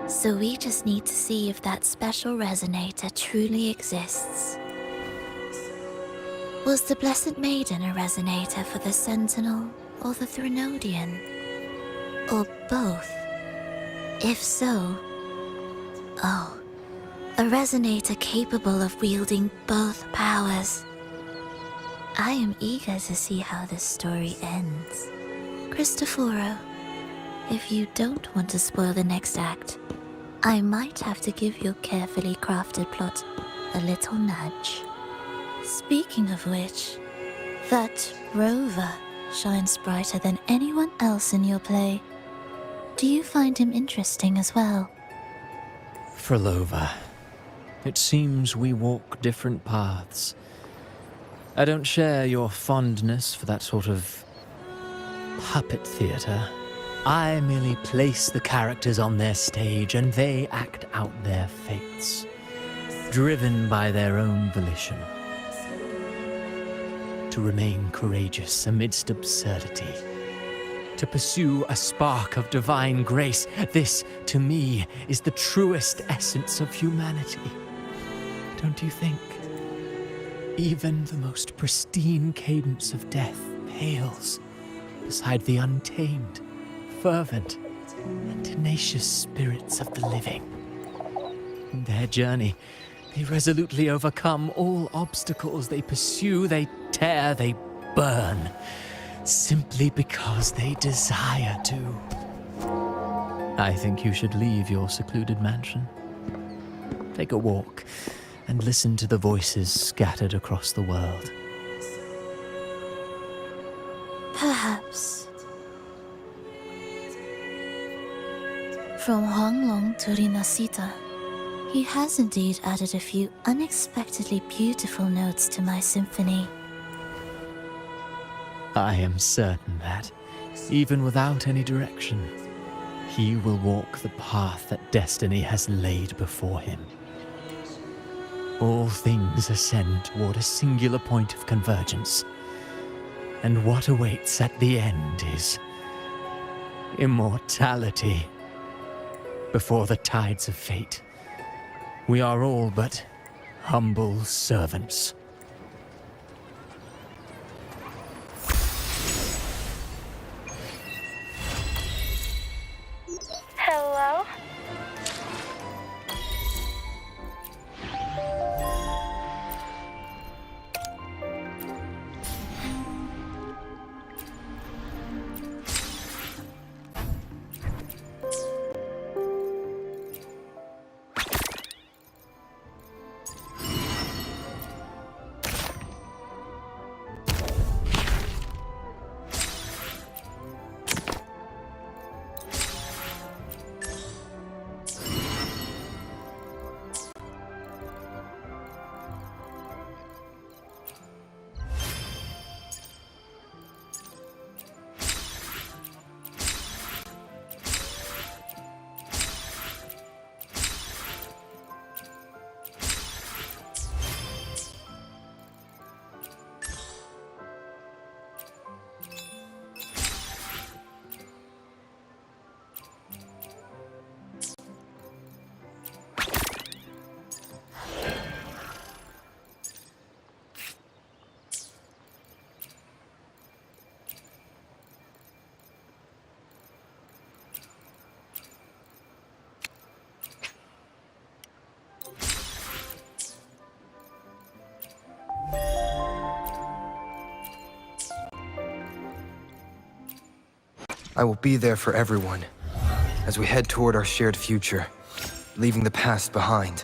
so we just need to see if that special resonator truly exists. Was the Blessed Maiden a resonator for the Sentinel or the Threnodian? Or both? If so, oh, a resonator capable of wielding both powers. I am eager to see how this story ends. Cristoforo, if you don't want to spoil the next act, I might have to give your carefully crafted plot a little nudge. Speaking of which, that rover shines brighter than anyone else in your play. Do you find him interesting as well? Frolova, it seems we walk different paths. I don't share your fondness for that sort of puppet theater. I merely place the characters on their stage and they act out their fates, driven by their own volition. To remain courageous amidst absurdity, to pursue a spark of divine grace, this, to me, is the truest essence of humanity. Don't you think? Even the most pristine cadence of death pales beside the untamed, fervent, and tenacious spirits of the living. Their journey They resolutely overcome all obstacles. They pursue, they tear, they burn, simply because they desire to. I think you should leave your secluded mansion. Take a walk and listen to the voices scattered across the world. Perhaps. From Huanglong to Rinasita, he has indeed added a few unexpectedly beautiful notes to my symphony. I am certain that, even without any direction, he will walk the path that destiny has laid before him. All things ascend toward a singular point of convergence, and what awaits at the end is immortality. Before the tides of fate, we are all but humble servants. Hello? I will be there for everyone as we head toward our shared future, leaving the past behind.